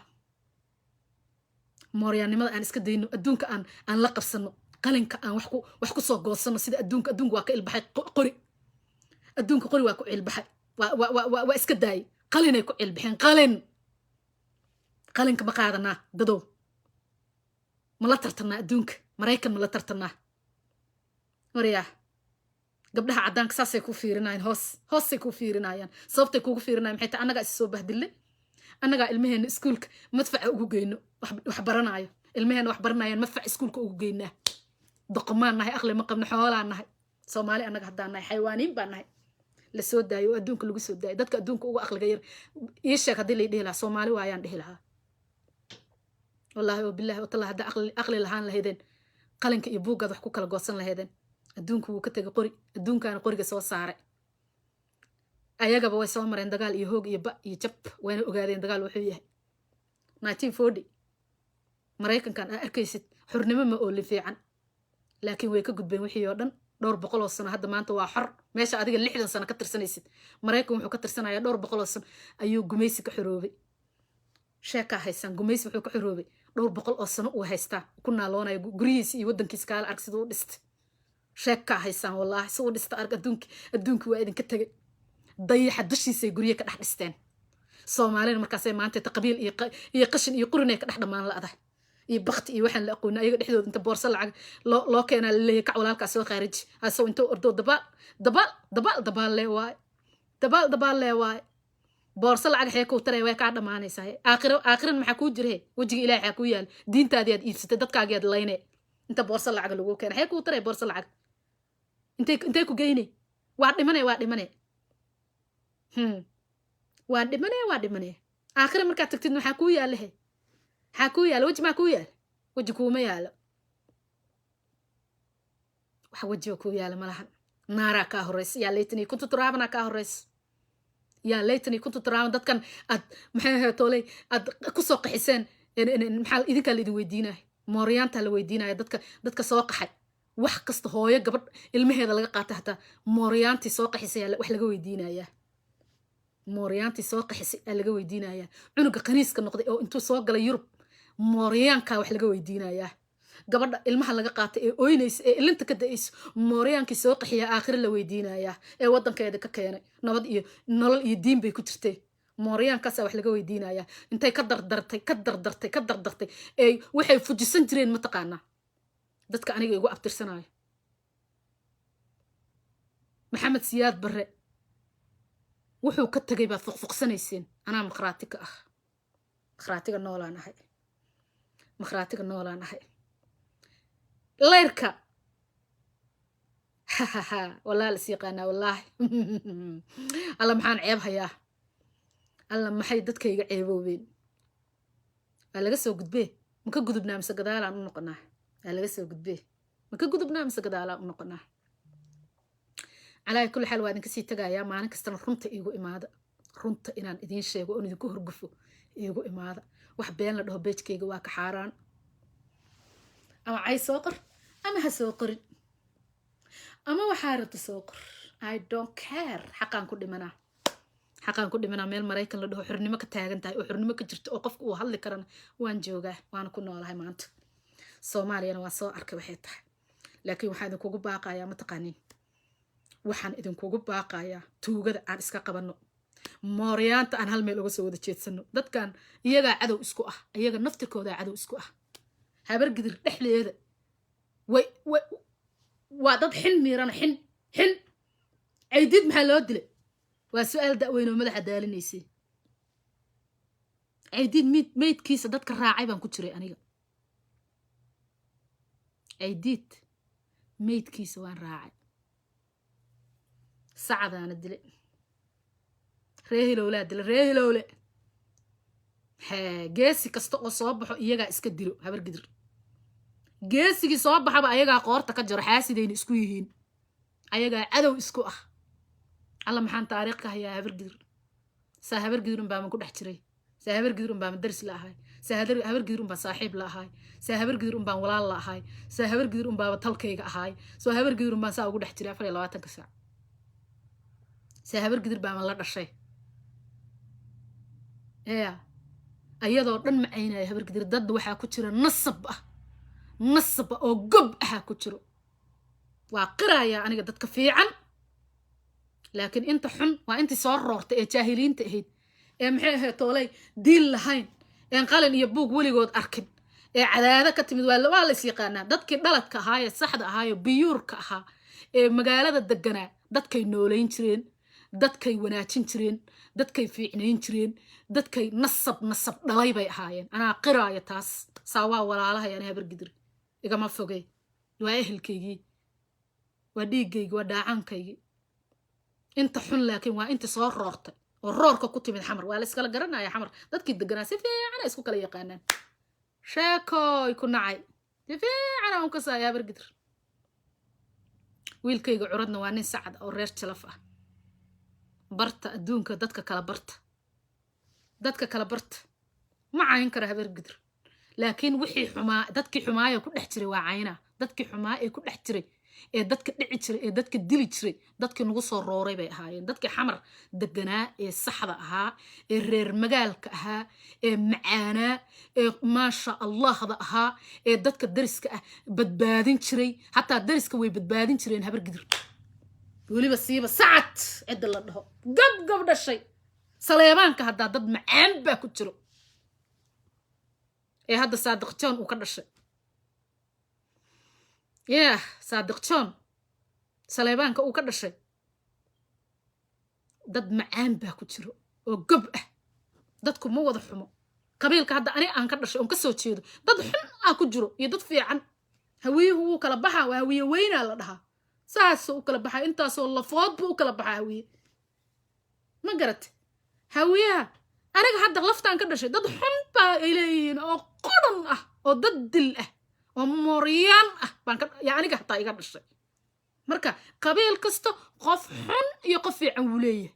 mooryaannimada aan iska dayno adduunka aan la qabsano qalinka aan wax ku soo goodsano sida adduunka waa ka ilbaxay qori adduunka qori waa ku cilbaxay waa iska daayay qalinay ku cilbaxeen qalinka ma qaadanaa dadow ma la tartanaa adduunka maraykan ma la tartanaa waryaa gabdhaha caddaanka saasay ku fiirinayaan hoosay ku fiirinayaan sababtay kugu fiirinayaan maxay tahay annagaa is soo bahdille annagaa ilmaheena iskuulka madfaca ugu geyno wax baranaayo ilmaheena wax baranayaan madfac iskuulka ugu geynaa doqomaan nahay aqli ma qabno xoolaan nahay soomaali annaga haddaan nahay xayawaaniin baan nahay la soo daayo oo adduunka lagu soo daayo dadka adduunka ugu aqliga yar ii sheeg haddii lay dhihi lahaa soomaali waayaan dhihi lahaa wallaahi oo bilaahi oo tallah haddaa aqli lahaan lahaydeen qalinka iyo buuggaad wax ku kala goosan lahaydeen adduunku wuu ka tegay qori adduunkaana qoriga soo saaray ayagaba way soo mareen dagaal iyo hoog iyo ba iyo jab wayna ogaadeen dagaal wuxuu yahay 1940 maraykankan aa arkaysid xurnimo ma oolin fiican laakiin way ka gudbeen wixii oo dhan dhowr boqol oo sano hadda maanta waa xor meesha adiga 60 sano ka tirsanaysid maraykan wuxuu ka tirsanayaa dhowr boqol oo sano ayuu gumaysi ka xoroobay sheekaa haysaan gumaysi wuxuu ka xoroobay dhowr boqol oo sano uu haystaa ku naaloonaya guryihiisa iyo waddankiisa kaala arag siduu u dhistay sheekaa haysaan wallaahi si uu dhista arg adduunkii waa idinka tegay dayaxa dushiisay gurye ka dhex dhisteen soomaalina markaasay maanta qabiil iyo qashin iyo qurinay ka dhex dhammaan la'ada iyo bakti iyo waxaan la aqoonay ayaga dhexdooda inta boorso lacag loo keenaa la leeyahay kac walaalkaas soo khaariji asoo intuu ordo dabaal lee waay boorso lacag xee kuu taray way kaa dhammaanaysaa aakhiran maxaa kuu jira wejiga ilaahay xaa kuu yaal diintaadii aad iibsatay dadkaagiyaad layne inta boorso lacag lagu keena xee kuu taray boorso lacag intay ku geyne waa dhimane aakhira markaad tagtid maxaa kuu yaalahe maxaa kuu yaala weji maa kuu yaala weji kuuma yaalo wax wejiga kuu yaala malahan naaraa kaa horeysa yaa laytanii kuntu turaabanaa kaa horeysa yaa laytanii kuntu turaaban dadkan aad maxay tooley aad kusoo qaxiseen maxaa idinkaa la idin weydiinaya mooryaantaa la weydiinaya dadka soo qaxay wax kasta hooyo gabadh ilmaheeda laga qaata hataa mooryaantii soo qaxisay wax laga weydiinayaa mooryaantii soo qaxisay aa laga weydiinayaa cunuga qaniiska noqday oo intuu soo galay yurub mooryaankaa wax laga weydiinayaa gabadha ilmaha laga qaatay ee oynaysa ee ilinta ka da'ayso mooryaankii soo qaxiyaa aakhira la weydiinayaa ee waddankeeda ka keenay nabad iyo nolol iyo diin bay ku jirtee mooryaankaasaa wax laga weydiinayaa intay ka dardartay ee waxay fujisan jireen mataqaanaa dadka aniga igu abtirsanayo maxamed siyaad barre wuxuu ka tagay baad fuqfuqsanayseen anaa makhraatiga ah makhraatiga noolaan ahay leyrka walaa las yaqaanaa wallaahi alla maxaan ceeb hayaa alla maxay dadkayga ceeboobeen waa laga soo gudbee maka gudubnaa mise gadaalaan u noqonaa waa laga soo gudbee maka gudubnaa mise gadaalaan u noqonaa calaa kulli xaal waa idinka sii tagayaa maalin kastana runta iigu imaada runta inaan idiin sheego oon idinku horgufo iigu imaada wax been la dhaho beejkayga waa ka xaaraan ama cay soo qor ama ha soo qorin ama waxaa rabta soo qor I don't care xaqaan ku dhimanaa meel maraykan la dhaho xornimo ka taagan tahay oo xornimo ka jirto oo qofka uu hadli karana waan joogaa waana ku noolahay maanta soomaaliyana waa soo arkay waxay tahay laakiin waxaan idinkugu baaqayaa mataqaaniin waxaan idinkugu baaqayaa tuugada aan iska qabanno mooryaanta aan hal meel uga soo wada jeedsano dadkan iyagaa cadow isku ah iyaga naftirkooda cadow isku ah habar gidir dhexdeeda waa dad xin miirana xin caydiid maxaa loo dilay waa su-aal da'weyn oo madaxa daalinaysay caydiid meydkiisa dadka raacay baan ku jiray aniga caydiid meydkiisa waan raacay sacadaana dilay reehilowlaa dilay reehilowle geesi kasta oo soo baxo iyagaa iska dilo habar gidir geesigii soo baxaba ayagaa qoorta ka jaro xaasidayna isku yihiin ayagaa cadow isku ah alla maxaan taariikh ka hayaa habar gidir saa habar gidir unbaaman ku dhex jiray saa habar gidir unbaaman daris la ahay saa habar gidir unbaan saaxiib la ahay saa habar gidir unbaan walaal la ahay saa habar gidir unbaaba talkayga ahay soo habar gidir unbaan saa ugu dhex jiray 24 saac saa habar gidir baaman la dhashay ayadoo dhan macaynaya habar gidir dad waxaa ku jira nasab oo gob aha ku jiro waa qiraaya aniga dadka fiican laakiin inta xun waa intii soo roortay ee jaahiliinta ahayd ee maxay ahayd toolay diin lahayn ee qalin iyo buug weligood arkin ee cadaada ka timid waa la is yaqaanaa dadkii dhaladka ahaa ee saxda ahaa ee biyuurka ahaa ee magaalada deganaa dadkay nooleyn jireen dadkay wanaajin jireen dadkay fiicnayn jireen dadkay nasab dhalay bay ahaayeen anaa qiraaya taas saa waa walaalahay ani habar gidir igama fogey waa ehelkaygii waa dhiiggaygi waa dhaacaankaygii inta xun laakiin waa inta soo roortay oo roorka ku timid xamar waa la iskala garanaya xamar dadkii deganaa si fiican ay isku kala yaqaanaan sheekooy ku nacay si fiican aan ka saaya habar gidir wiilkayga curadna waa nin sacad oo reer jalaf ah barta adduunka dadka kala barta ma cayn kara habar gidir laakiin wixii xumaa dadkii xumaaya ku dhex jiray waa cayna dadkii xumaa ee ku dhex jiray ee dadka dhici jiray ee dadka dili jiray dadkii nagu soo rooray bay ahaayeen dadkii xamar deganaa ee saxda ahaa ee reer magaalka ahaa ee macaanaa ee maasha allahda ahaa ee dadka dariska ah badbaadin jiray xataa dariska way badbaadin jireen habar gidir weliba siiba sacad cidda la dhaho gab dhashay saleebaanka haddaa dad macaan baa ku jiro ee hadda saadiq john uu ka dhashay saadiq john saleebaanka uu ka dhashay dad macaan baa ku jiro oo gob ah dadku ma wada xumo qabiilka hadda ani aan ka dhashay oon ka soo jeedo dad xun ah ku jiro iyo dad fiican hawiyuhu wuu kala baxaa waa hawiye weynaa la dhahaa saasoo u kala baxaa intaasoo lafood buu u kala baxaa hawiye ma garate hawiyaha aniga hadda laftaan ka dhashay dad xun baa ay leeyihiin oo qodhan ah oo dad dil ah oo mooryaan ah baan aniga hataa iga dhashay marka qabiil kasta qof xun iyo qof fiican wuu leeyahay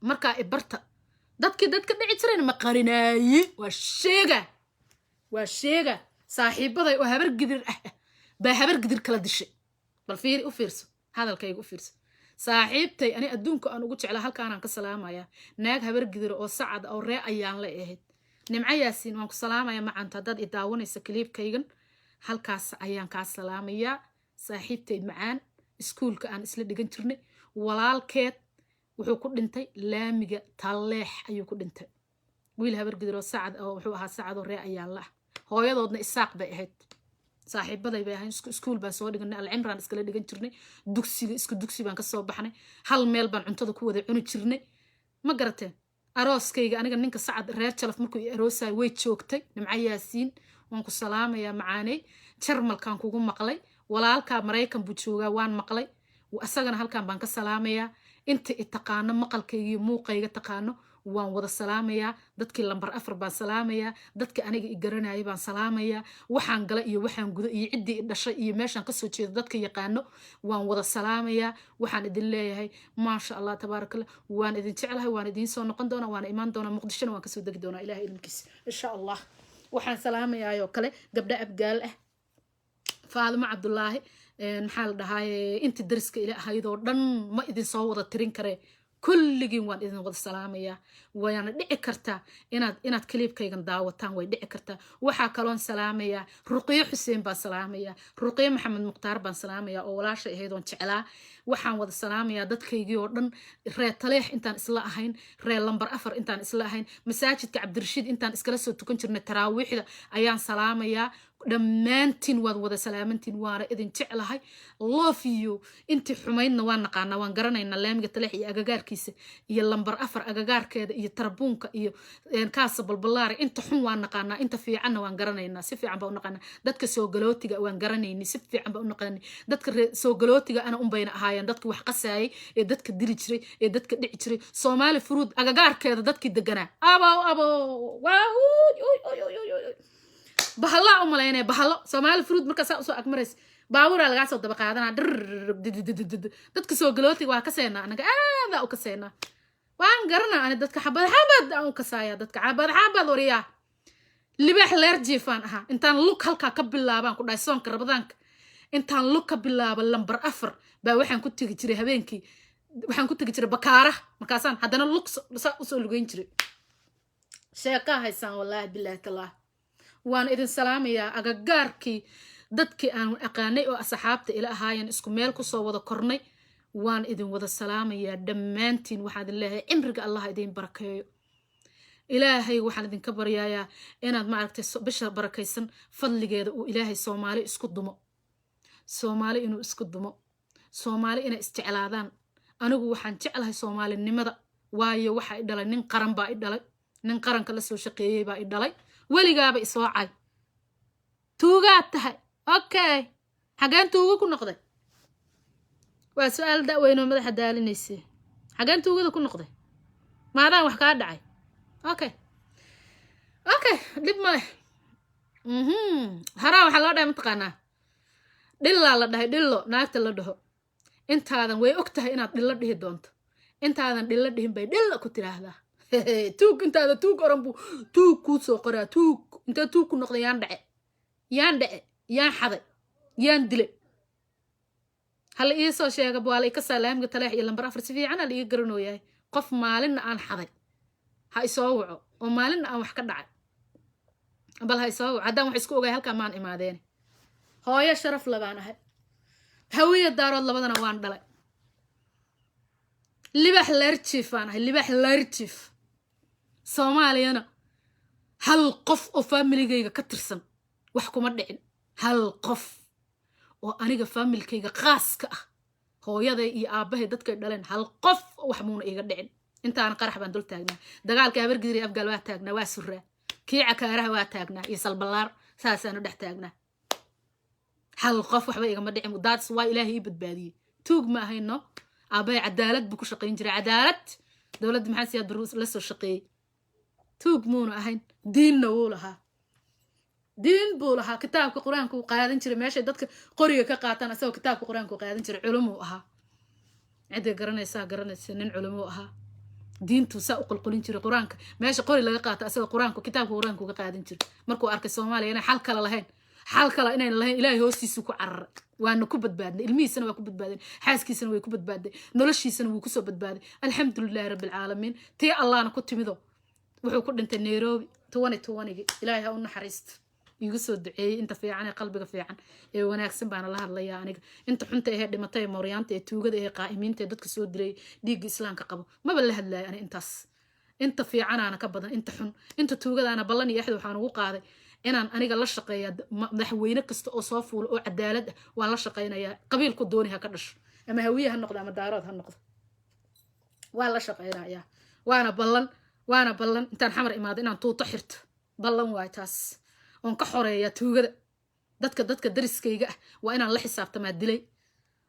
markaa ibarta dadkii dadka dhici jirayna ma qarinaaye waa sheega saaxiibaday oo habar gidir ah baa habar gidir kala dishay bal fiiri u fiirso hadalkayga u fiirso saaxiibtay ani adduunka aan ugu jeclaa halkaanaan ka salaamayaa naag habar gidir oo sacad oo ree ayaan la ahayd nimco yaasiin waan ku salaamayaa macaanta haddaad i daawanaysa kaliibkaygan halkaas ayaan kaa salaamayaa saaxiibtay macaan iskuulka aan isla dhigan jirnay walaalkeed wuxuu ku dhintay laamiga talleex ayuu ku dhintay wiil habar gidir oo sacad oo wuxuu ahaa sacad oo ree ayaan la ah hooyadoodna isaaq bay ahayd saaxiibaday bay ahayn iskuul baan soo dhiganay alcimraan iskala dhigan jirnay dugsi baan ka soo baxnay hal meel baan cuntada ku wada cuni jirnay ma garateen arooskayga aniga ninka sacad reer jalaf markuu i aroosay way joogtay nimco yaasiin waan ku salaamayaa macaaney jarmalkaan kugu maqlay walaalkaa maraykan buu joogaa waan maqlay asagana halkaan baan ka salaamayaa inta i taqaano maqalkayga iyo muuqayga taqaano waan wada salaamayaa dadkii lambar 4 baan salaamayaa dadkii aniga i garanayay baan salaamayaa waxaan gala iyo waxaan gudo iyo ciddii i dhashay iyo meeshaan kasoo jeedo dadka yaqaano waan wada salaamayaa waxaan idin leeyahay maasha allah tabaarakallah waan idin jeclahay waan idin soo noqon doonaa waan imaan doonaa muqdishona waan kasoo degi doonaa ilaahay idinkiisa insha allah waxaan salaamayaa oo kale gabdha abgaal ah faadimo cabdullaahi maxaa la dhahaay intii dariska ila ahaydoo dhan ma idin soo wada tirin karee kulligiin waan idin wada salaamayaa wayna dhici kartaa inaad kliibkaygan daawataan way dhici kartaa waxaa kaloon salaamayaa ruqiyo xuseen baan salaamayaa ruqiyo maxamed mukhtaar baan salaamayaa oo walaasha ahayd oon jeclaa waxaan wada salaamayaa dadkaygii oo dhan reer taleex intaan isla ahayn reer lambar 4 intaan isla ahayn masaajidka cabdirashiid intaan iskala soo tukan jirnay taraawiixda ayaan salaamayaa dhammaantiin waad wada salaamantiin waana idin jeclahay love you intii xumaydna waan naqaanaa waan garanaynaa laamiga taleex iyo agagaarkiisa iyo lambar 4 agagaarkeeda iyo tarbuunka iyo kaasa balbalaari inta xun waan naqaanaa inta fiicanna waan garanaynaa si fiican baa u naqaanaa dadka soo galootiga waan garanayni si fiican baa u naqaanay dadka soo galootiga ana bayna ahaayeen dadka wax qasaayay ee dadka diri jiray ee dadka dhici jiray Soomaali furuud agagaarkeeda dadkii deganaa abo waaw bahalla umaleynay bahalo Soomaali fruit marka saa soo agmarays baawura laga soo daba qaadana dadka soo galootiga waa ka seena anaga aada u ka seena waan garanaa ana dadka xabad aan u kasaaya dadka xabad wariya libax leerjiifan aha intaan lug halka ka bilaabaan ku dhaay soonka rabadaanka intaan lug ka bilaabo lambar 4 baa waxaan ku tagi jiray habeenkii waxaan ku tagi jiray bakaara markaasaan hadana lug u soo lugeyn jiray sheeka haysan wallahi billahi taala waan idin salaamayaa agagaarkii dadkii aan aqaanay oo asxaabta ila ahaayeen isku meel ku soo wada kornay waan idin wada salaamayaa dhammaantiin waxaad leeyahay cimriga Allah idin barakeeyo ilaahay waxaan idin ka baryayaa inaad ma aragtay bisha barakaysan fadligeeda uu ilaahay Soomaali isku dumo Soomaali inuu isku dumo Soomaali inay isjeclaadaan anigu waxaan jeclahay Soomaalinimada waayo waxa ay dhalay nin qaran baa ay dhalay nin qaranka la soo shaqeeyay baa ay dhalay weligaaba isoo cay tuugaad tahay okay xagaan tuuga ku noqday waa su'aal da'weyn oo madaxa daalinaysay xagaan tuugada ku noqday maadaan wax ka dhacay okay dib ma leh haraa waxa loo dhahay mataqaanaa dhilla la dhahay dhillo naagta la dhaho intaadan way og tahay inaad dhilla dhihi doonto intaadan dhilla dhihin bay dhilla ku tiraahdaa tuug intaada tuug oran buu tuug ku soo qoraa tuug inta tuug ku noqday yaan dhace yaan xaday yaan dilay hal ii soo sheega boolay ka salaamga taleex iyo lambar 4 si fiican la ii garanooyay qof maalin aan xaday ha isoo waco oo maalin aan wax ka dhacay bal ha isoo waco hadaan wax isku ogaay halka maan imaadeen hooyo sharaf labaan ahay hawiye daarood labadana waan dhalay libax leerjiif aan ahay libax leerjiif Soomaaliyana hal qof oo familygayga ka tirsan wax kuma dhicin hal qof oo aniga familkayga qaaska ah hooyaday iyo aabahay dadkay dhaleen hal qof wax muuna iga dhicin intaan qarax baan dul taagnaa dagaalka habargiri afgal waa taagnaa waa suraa kiica kaaraha waa taagnaa iyo salbalaar saasaan u dhex taagnaa hal qof waxba igama dhicin that's why ilaahay ii badbaadiyay tuug ma ahayno aabay cadaalad buu ku shaqeyn jiray cadaalad dawladda maxaa si aad la soo shaqeeyay tuug muuna ahayn diinna wuu lahaa diin buu lahaa kitaabka quraanka uu qaadan jiray meesha dadka qoriga ka qaataan asagoo kitaabka quraanka uu qaadan jiray culumo ahaa cid garanaysa nin culumo ahaa diintu saa u qulqulin jiray quraanka meesha qori laga qaato asagoo quraanka kitaabka quraanka uu qaadan jiray markuu arkay Soomaaliya inay xal kala lahayn ilaahay hoostiisa ku cararay waana ku badbaadnay ilmihiisana waa ku badbaadeen xaaskiisana way ku badbaaday noloshiisana wuu ku soo badbaaday alxamdulillaah rabbil caalamiin tii allahna ku timido wuxuu ku dhintay Nairobi 2020 ilaahay ha u naxariisto igu soo duceeyay inta fiican ee qalbiga fiican ee wanaagsan baan la hadlayaa aniga inta xunta ee dhimatay mooryaanta ee tuugada ee qaa'imiinta ee dadka soo diray dhiig islaamka qabo maba la hadlayo ani intaas inta fiican ana ka badan inta xun inta tuugada ana ballan iyo axad waxaan ugu qaaday inaan aniga la shaqeeyo madaxweyne kasta oo soo fuul oo cadaalad ah waan la shaqeynayaa qabiilku dooni ha ka dhasho ama hawiye ha noqdo ama daarood ha noqdo waan la shaqeynayaa waana ballan intaan xamar imaado inaan tuuto xirto ballan waay taas oon ka xoreeyaa tuugada dadka dariskayga ah waa inaan la xisaabtamaa dilay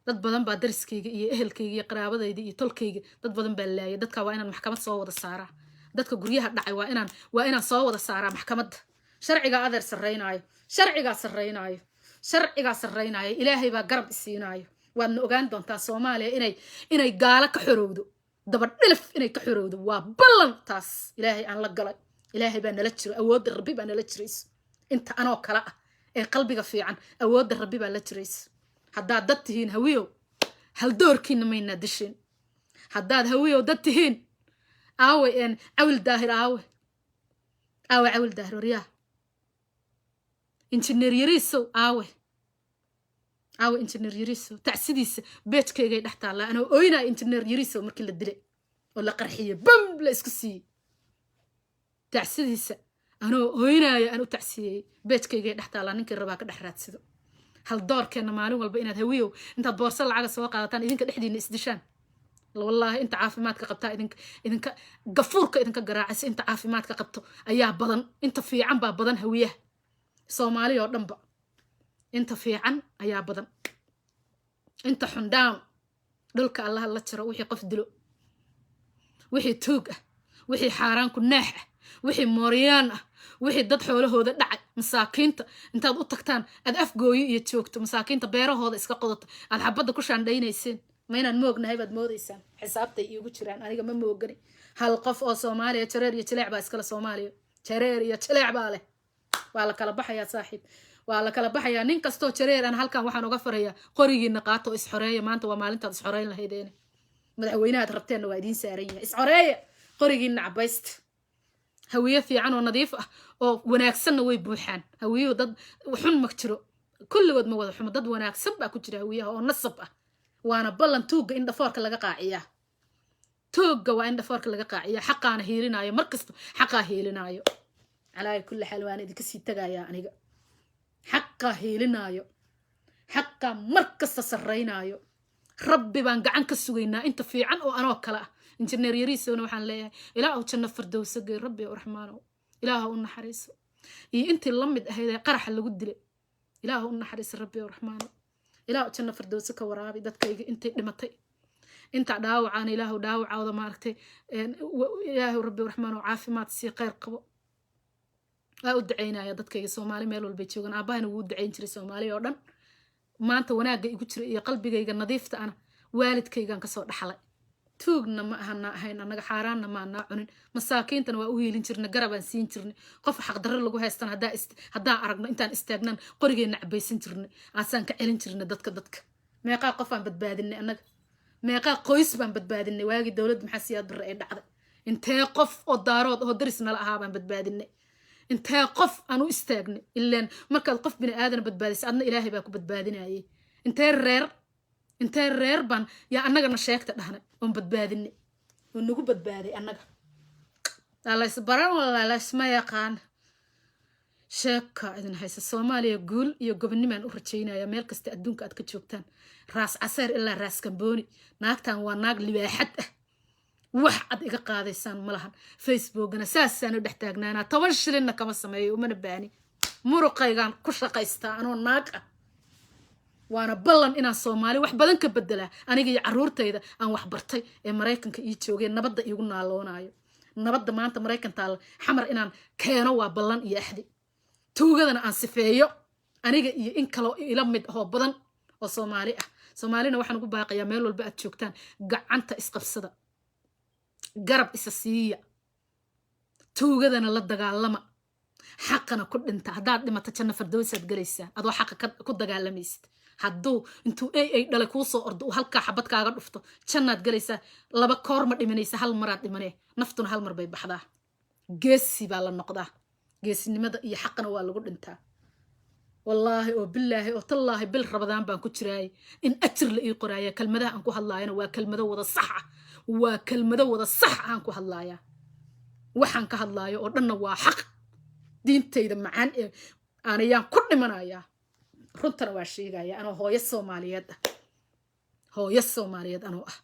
dad badan baa dariskayga iyo ehelkayga iyo qaraabadayda iyo tolkayga dad badan baa laayay dadka waa inaan maxkamad soo wada saaraa dadka guryaha dhacay waa inaan soo wada saaraa maxkamadda sharciga adeer sharciga sarreynaayo ilaahay baa garab isiinaayo waadna ogaan doontaa Soomaaliya inay gaala ka xorowdo daba dhilif inay ka xorowdo waa ballan taas ilaahay aan la galay ilaahay baa nala jiro awoodda rabbi baa nala jirayso inta anoo kala ah ee qalbiga fiican awoodda rabbi baa la jirayso haddaad dad tihiin hawiyow hal doorkiina mayna dishin haddaad hawiyow dad tihiin aawe cawil daahir aawe cawil daahir waryaa injineer yariisow aawe injineer yariisow tacsidiisa beejkaygay dhex taallaa anoo ooynaya injineer yariisow markii la dilay oo la qarxiyey bam la isku siiyey tacsidiisa anoo ooynaya aan u tacsiyey beejkaygay dhex taallaa ninkii rabaa ka dhex raadsado hal doorkeenna maalin walba inaad hawiyow intaad boorso lacaga soo qaadataan idinka dhexdiina isdishaan wallaahi inta caafimaadka qabtaa idinka gafuurka idinka garaacaysa inta caafimaadka qabto ayaa badan inta fiican baa badan hawiyaha soomaali oo dhanba inta fiican ayaa badan inta xundaan dhulka allaha la jiro wixii qof dilo wixii tuug ah wixii xaaraan ku naax ah wixii mooryaan ah wixii dad xoolahooda dhacay masaakiinta intaad u tagtaan aad afgooyo iyo joogto masaakiinta beerahooda iska qodato aad xabadda ku shaandhaynayseen ma inaan moognahay baad moodaysaan xisaabtay iigu jiraan aniga ma moogani hal qof oo soomaaliya jareer iyo jileec baa iskale soomaaliya jareer iyo jileec baa leh waa la kala baxayaa saaxiib waa la kala baxayaa nin kastoo jareer aan halkan waxaan uga farayaa qorigiina qaato oo isxoreeya maanta waa maalintaad isxoreyn lahaydeene madaxweynahaad rabteenna waa idiin saaran yahay isxoreeya qorigiina cabaysta hawiye fiican oo nadiif ah oo wanaagsanna way buuxaan hawiyuhu dad xun ma jiro kulligood ma wada xumo dad wanaagsan baa ku jira hawiyaha oo nasab ah waana ballan tuugga in dhafoorka laga qaaciyaa tuugga waa in dhafoorka laga qaaciyaa xaqaana hiilinaayo markasta xaqaa hiilinaayo calaa kulli xaal waan idinka sii tagayaa aniga xaqaa hiilinaayo xaqaa markasta sarraynaayo rabbi baan gacan ka sugaynaa inta fiican oo anoo kale ah injineer yariisowna waxaan leeyahay ilaahu janno firdowsa gey rabbi raxmaanow ilaahu u naxariiso iyo intii la mid ahayd ee qaraxa lagu dilay ilaahu u naxariiso rabbi raxmaanow ilaahu janno firdowsa ka waraabi dadkayga intay dhimatay inta dhaawacaan ilaahu dhaawacooda maaragtay ilaahu rabbi raxmaanow caafimaad sii khayr qabo waa u ducaynaya dadkayga soomaali meel walbay joogaan aabahana wuu ducayn jiray soomaali oo dhan maanta wanaagga igu jira iyo qalbigayga nadiifta ana waalidkaygaan kasoo dhaxlay tuugna ma ahana ahayn annaga xaaraanna maanaa cunin masaakiintana waa u hiilin jirnay garabaan siin jirnay qof xaqdarro lagu haystan haddaa aragno intaan istaagnan qorigeenna cabaysan jirnay aasaan ka celin jirnay dadka meeqaa qof aan badbaadinay annaga meeqaa qoys baan badbaadinay waagii dowladda maxaa siyaad barre ay dhacday intee qof oo daarood oo daris nala ahaa baan badbaadinay intee qof aan u istaagnay ilaan markaad qof bini aadana badbaadisa adna ilaahay baa ku badbaadinayay intee reer baan yaa annagana sheegta dhahnay oon badbaadinay oo nagu badbaaday annaga laysbaran walaa laysma yaqaan sheeka idin haysa soomaaliya guul iyo gobonimaan u rajaynaya meel kasta adduunka aad ka joogtaan raas caseer ilaa raas kambooni naagtan waa naag libaaxad ah wax ad iga qaadaysaan ma lahan facebookana saasaan u dhex taagnaanaa 10 shilinna kama sameeyo umana baani muruqaygaan ku shaqaystaa anoo naag ah waana ballan inaan soomaali wax badan ka bedelaa aniga iyo carruurtayda aan wax bartay ee maraykanka ii joogeen nabadda iigu naaloonaayo nabadda maanta maraykantaa xamar inaan keeno waa ballan iyo axdi tuugadana aan sifeeyo aniga iyo in kaloo ila mid ahoo badan oo soomaali ah soomaalina waxaan ugu baaqayaa meel walba aad joogtaan gacanta isqabsada garab isa siiya tuugadana la dagaalama xaqana ku dhinta haddaad dhimato janno firdowsaad galaysaa adoo xaqa ku dagaalamaysid hadduu intuu ay dhalay kuu soo ordo uu halkaa xabad kaaga dhufto jannaad galaysaa 2 koor ma dhimanaysa hal maraad dhimanee naftuna hal mar bay baxdaa geesi baa la noqdaa geesinimada iyo xaqana waa lagu dhintaa wallaahi oo billaahi oo tallaahi bil rabadaan baan ku jiraayay in ajir la ii qoraaya kelmadaha aan ku hadlaayana waa kelmado wada sax ah waa kelmado wada sax aan ku hadlaayaa waxaan ka hadlaayo oo dhanna waa xaq diintayda macaan ee aanayaan ku dhimanayaa runtana waa sheegaya anoo hooyo soomaaliyeed anoo ah